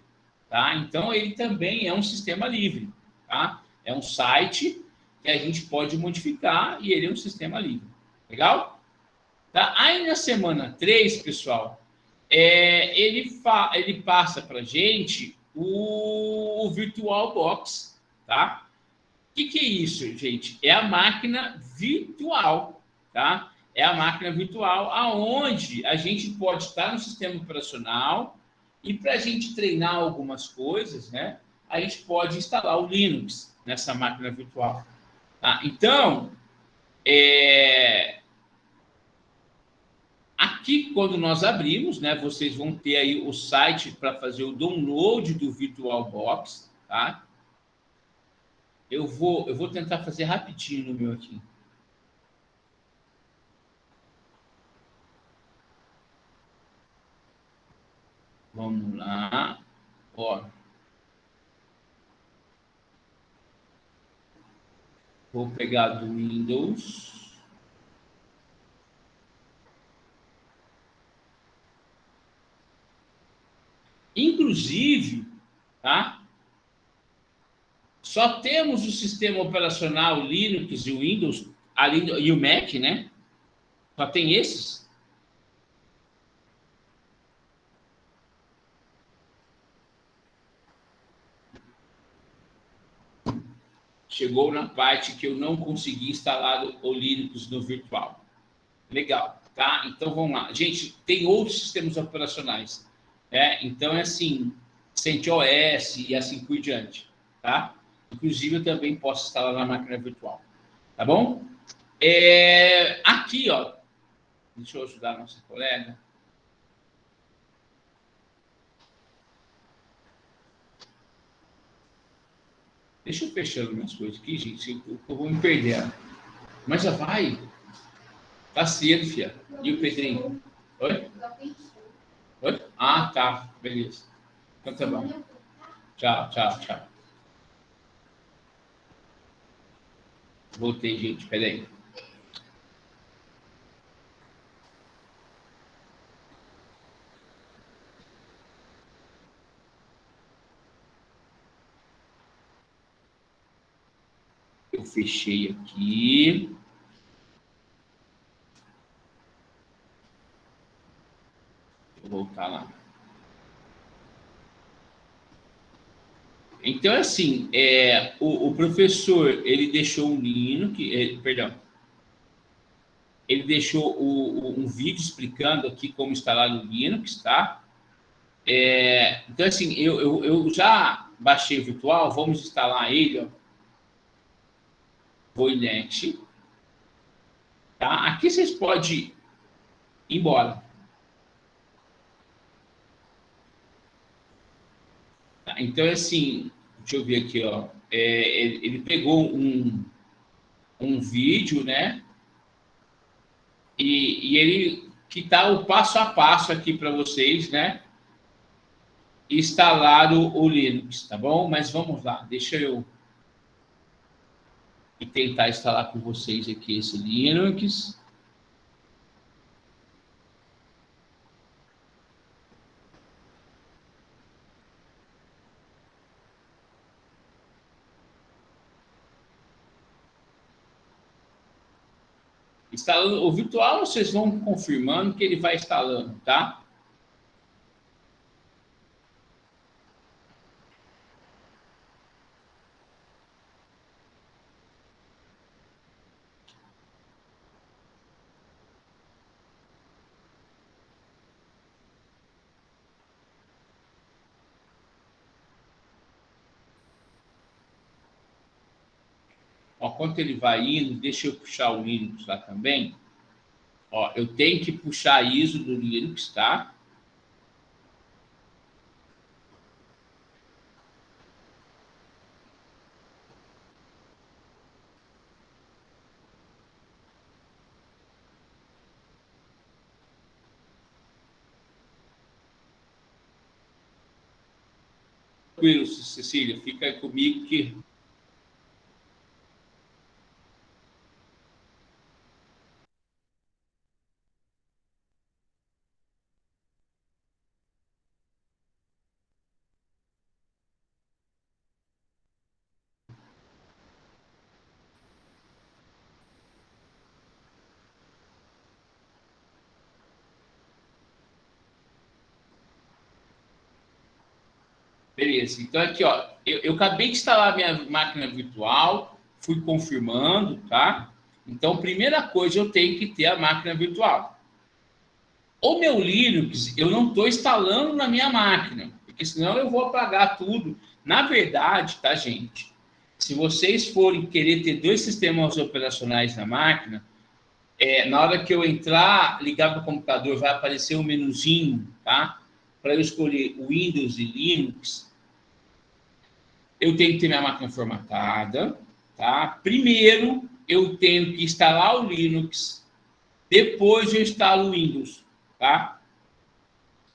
tá? Então, ele também é um sistema livre, tá? É um site que a gente pode modificar e ele é um sistema livre. Legal? Tá? Aí, na semana 3, pessoal, ele passa para a gente o VirtualBox, tá? O que é isso, gente? É a máquina virtual, tá? É a máquina virtual aonde a gente pode estar no sistema operacional e para a gente treinar algumas coisas, né? A gente pode instalar o Linux nessa máquina virtual, tá? Então, aqui, quando nós abrimos, né, vocês vão ter aí o site para fazer o download do VirtualBox, tá? Eu vou tentar fazer rapidinho no meu aqui. Vamos lá. Ó. Vou pegar do Windows. Inclusive, tá? Só temos o sistema operacional Linux e Windows ali, e o Mac, né? Só tem esses. Chegou na parte que eu não consegui instalar o Linux no virtual. Legal, tá? Então vamos lá. Gente, tem outros sistemas operacionais, né? Então é assim, CentOS e assim por diante, tá? Inclusive eu também posso instalar na máquina virtual, tá bom? Aqui, ó, deixa eu ajudar a nossa colega. Deixa eu fechando minhas coisas aqui, gente, eu vou me perder. Mas já vai. Tá cedo, filha. E o Pedrinho? Oi? Oi? Ah, tá. Beleza. Então tá bom. Tchau, tchau, tchau. Voltei, gente. Peraí. Eu fechei aqui. Vou voltar lá. Então, assim, o professor, ele deixou um Linux, perdão, ele deixou um vídeo explicando aqui como instalar o Linux, tá? Então, assim, eu já baixei o virtual, vamos instalar ele, ó. Voinet, tá? Aqui vocês podem ir embora. Tá? Então, assim, deixa eu ver aqui, ó. Ele pegou um vídeo, né? E ele que tá o passo a passo aqui para vocês, né? Instalar o Linux, tá bom? Mas vamos lá, deixa eu tentar instalar com vocês aqui esse Linux. Instalando o virtual, vocês vão confirmando que ele vai instalando, tá? Ó, quando ele vai indo, deixa eu puxar o Linux lá também. Ó, eu tenho que puxar a ISO do Linux, tá? Tranquilo, Cecília, fica aí comigo que... Beleza, então aqui, ó, eu acabei de instalar minha máquina virtual, fui confirmando, tá? Então, primeira coisa, eu tenho que ter a máquina virtual. O meu Linux, eu não estou instalando na minha máquina, porque senão eu vou apagar tudo. Na verdade, tá, gente? Se vocês forem querer ter dois sistemas operacionais na máquina, na hora que eu entrar, ligar para o computador, vai aparecer um menuzinho, tá? Para eu escolher Windows e Linux, eu tenho que ter minha máquina formatada, tá? Primeiro, eu tenho que instalar o Linux, depois eu instalo o Windows, tá?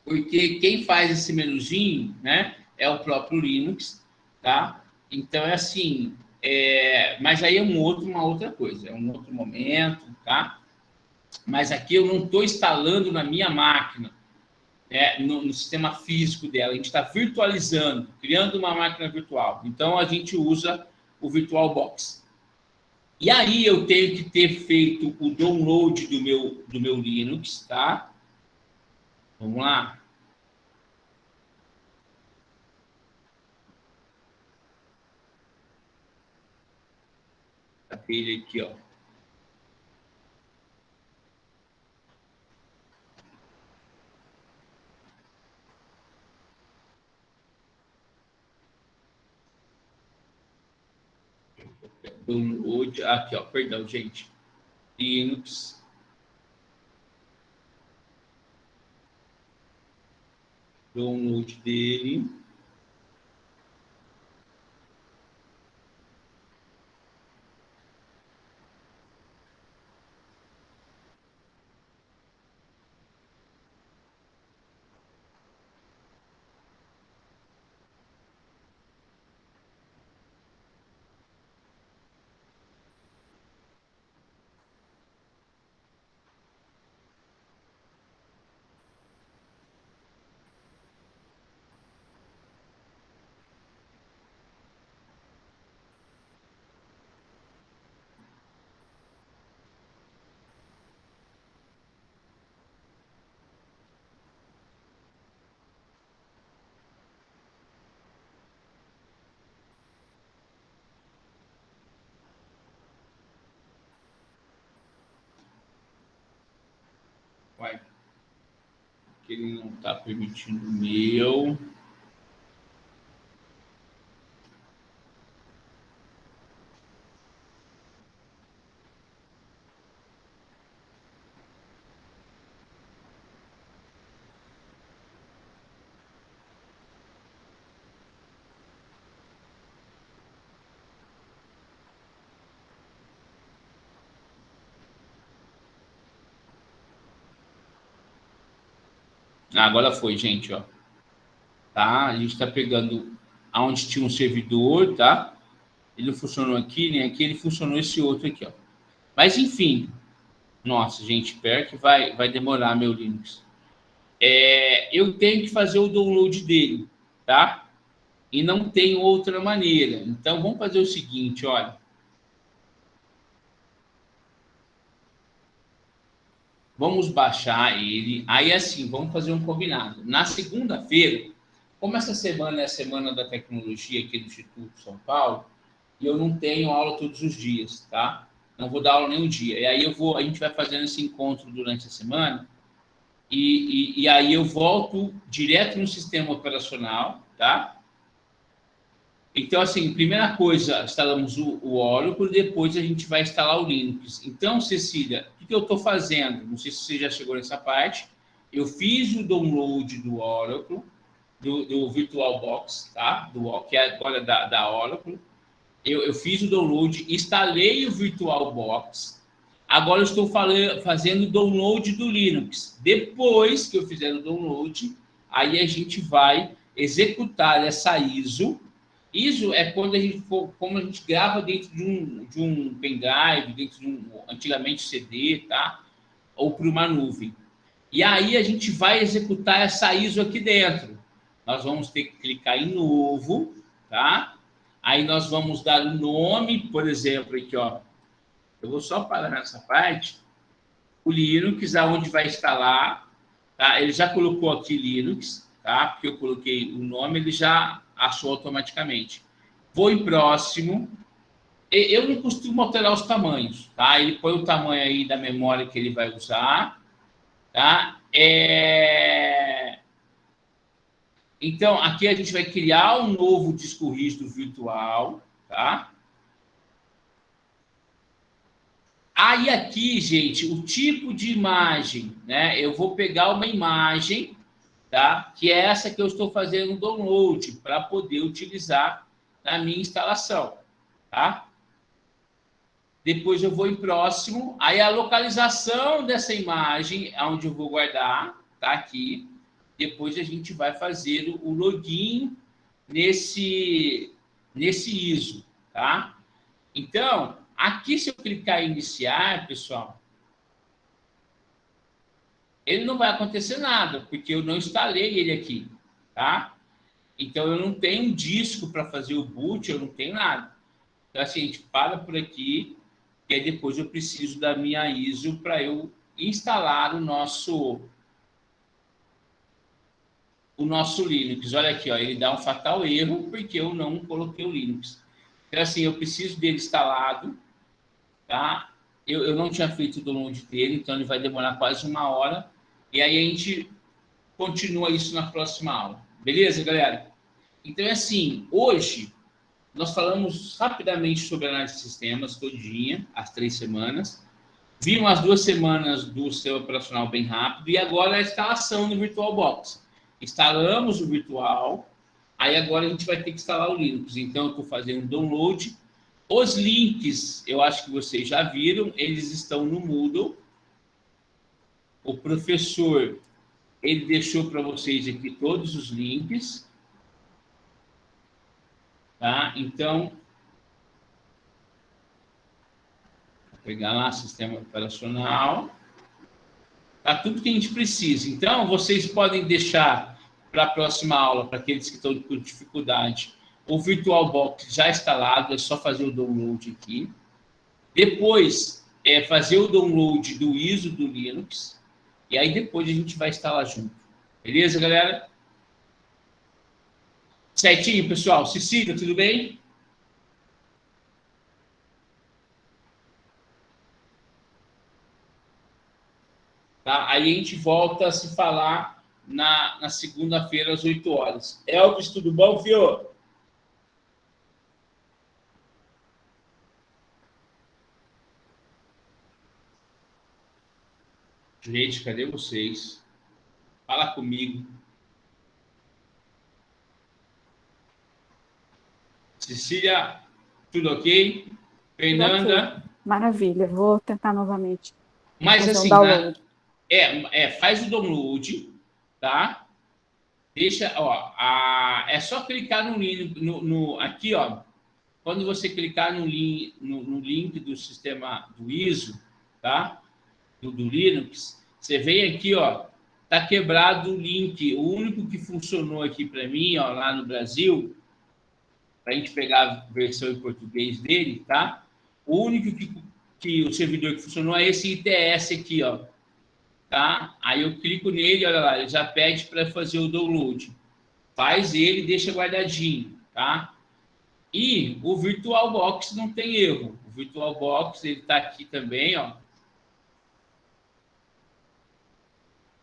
Porque quem faz esse menuzinho, né, é o próprio Linux, tá? Então, é assim, mas aí é uma outra coisa, é um outro momento, tá? Mas aqui eu não estou instalando na minha máquina, no sistema físico dela, a gente está virtualizando, criando uma máquina virtual. Então, a gente usa o VirtualBox. E aí eu tenho que ter feito o download do meu Linux, tá? Vamos lá. Tá ele aqui, ó. Download, aqui, ó, perdão, gente. Linux. Download dele. Vai. Que ele não está permitindo o meu. Agora foi, gente, ó. Tá? A gente está pegando aonde tinha um servidor, tá? Ele não funcionou aqui, nem aqui, ele funcionou esse outro aqui, ó. Mas, enfim. Nossa, gente, pior que vai demorar meu Linux. Eu tenho que fazer o download dele, tá? E não tem outra maneira. Então, vamos fazer o seguinte, olha. Vamos baixar ele. Aí, assim, vamos fazer um combinado. Na segunda-feira, como essa semana é a Semana da Tecnologia aqui do Instituto São Paulo, e eu não tenho aula todos os dias, tá? Não vou dar aula nenhum dia. E aí a gente vai fazendo esse encontro durante a semana, e aí eu volto direto no sistema operacional, tá? Então, assim, primeira coisa, instalamos o Oracle, depois a gente vai instalar o Linux. Então, Cecília, o que eu estou fazendo? Não sei se você já chegou nessa parte. Eu fiz o download do Oracle, do VirtualBox, tá? Que é agora da Oracle. Eu fiz o download, instalei o VirtualBox. Agora eu estou fazendo o download do Linux. Depois que eu fizer o download, aí a gente vai executar essa ISO. ISO é quando como a gente grava dentro de um pendrive, dentro de antigamente CD, tá? Ou para uma nuvem. E aí a gente vai executar essa ISO aqui dentro. Nós vamos ter que clicar em novo, tá? Aí nós vamos dar o nome, por exemplo, aqui, ó. Eu vou só parar nessa parte. O Linux, aonde vai instalar, tá? Ele já colocou aqui Linux, tá? Porque eu coloquei o nome, ele já achou automaticamente. Vou em próximo. Eu não costumo alterar os tamanhos, tá? Ele põe o tamanho aí da memória que ele vai usar, tá? Então, aqui a gente vai criar um novo disco rígido virtual, tá? Aí aqui, gente, o tipo de imagem, né? Eu vou pegar uma imagem, tá? Que é essa que eu estou fazendo o download para poder utilizar na minha instalação, tá? Depois eu vou em próximo, aí a localização dessa imagem, onde eu vou guardar, tá aqui. Depois a gente vai fazer o login nesse ISO, tá? Então, aqui se eu clicar em iniciar, pessoal, ele não vai acontecer nada, porque eu não instalei ele aqui, tá? Então, eu não tenho um disco para fazer o boot, eu não tenho nada. Então, assim, a gente para por aqui, e aí depois eu preciso da minha ISO para eu instalar o nosso Linux. Olha aqui, ó, ele dá um fatal erro porque eu não coloquei o Linux. Então, assim, eu preciso dele instalado, tá? Eu não tinha feito o download dele, então ele vai demorar quase 1 hora. E aí a gente continua isso na próxima aula. Beleza, galera? Então, é assim, hoje nós falamos rapidamente sobre análise de sistemas, todinha, as 3 semanas. Vimos as 2 semanas do seu operacional bem rápido e agora a instalação no VirtualBox. Instalamos o virtual, aí agora a gente vai ter que instalar o Linux. Então, eu estou fazendo download. Os links, eu acho que vocês já viram, eles estão no Moodle. O professor, ele deixou para vocês aqui todos os links. Tá? Então, vou pegar lá sistema operacional. Tá tudo que a gente precisa. Então, vocês podem deixar para a próxima aula, para aqueles que estão com dificuldade, o VirtualBox já instalado, é só fazer o download aqui. Depois, fazer o download do ISO do Linux. E aí, depois, a gente vai instalar junto. Beleza, galera? Certinho, pessoal? Cecília, tudo bem? Tá? Aí a gente volta a se falar na segunda-feira, às 8 horas. Elvis, tudo bom, fio? Gente, cadê vocês? Fala comigo. Cecília, tudo ok? Fernanda? Okay. Maravilha, vou tentar novamente. Mas fazer assim, download. Faz o download, tá? Deixa, ó, é só clicar no link, aqui, ó. Quando você clicar no link do sistema do ISO, tá? Do Linux, você vem aqui, ó, tá quebrado o link. O único que funcionou aqui para mim, ó, lá no Brasil, para a gente pegar a versão em português dele, tá? O único que o servidor que funcionou é esse ITS aqui, ó. Tá? Aí eu clico nele, olha lá, ele já pede para fazer o download. Faz ele, deixa guardadinho, tá? E o VirtualBox não tem erro. O VirtualBox, ele tá aqui também, ó.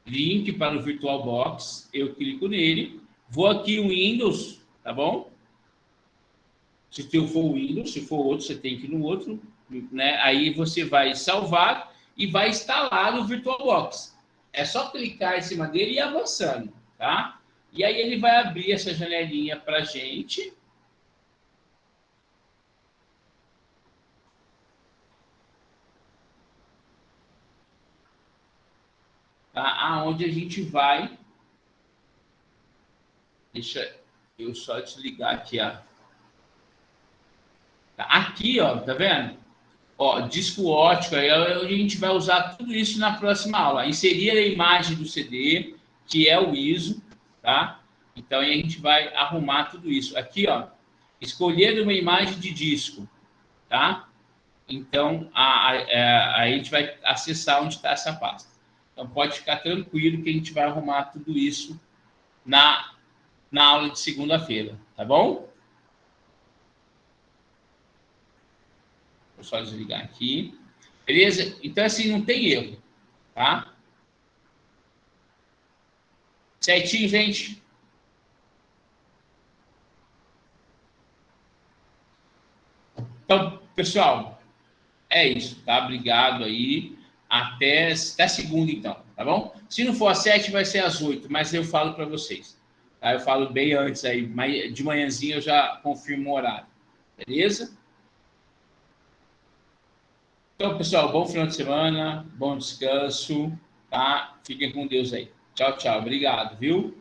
Link para o VirtualBox, eu clico nele, vou aqui em Windows, tá bom? Se eu for o Windows, se for outro, você tem que ir no outro, né? Aí você vai salvar e vai instalar o VirtualBox. É só clicar em cima dele e ir avançando, tá? E aí ele vai abrir essa janelinha para a gente. Tá? Aonde a gente vai... Deixa eu só desligar aqui, ó. Aqui, ó, tá vendo? Ó, disco óptico, aí a gente vai usar tudo isso na próxima aula. Inserir a imagem do CD, que é o ISO, tá? Então, aí a gente vai arrumar tudo isso. Aqui, ó, escolher uma imagem de disco, tá? Então, a gente vai acessar onde está essa pasta. Então, pode ficar tranquilo que a gente vai arrumar tudo isso na aula de segunda-feira, tá bom? Vou só desligar aqui. Beleza? Então, assim, não tem erro, tá? Certinho, gente? Então, pessoal, é isso, tá? Obrigado aí. Até segunda, então, tá bom? Se não for às 7, vai ser às 8, mas eu falo para vocês. Tá? Eu falo bem antes aí, de manhãzinha eu já confirmo o horário. Beleza? Então, pessoal, bom final de semana, bom descanso, tá? Fiquem com Deus aí. Tchau, tchau. Obrigado, viu?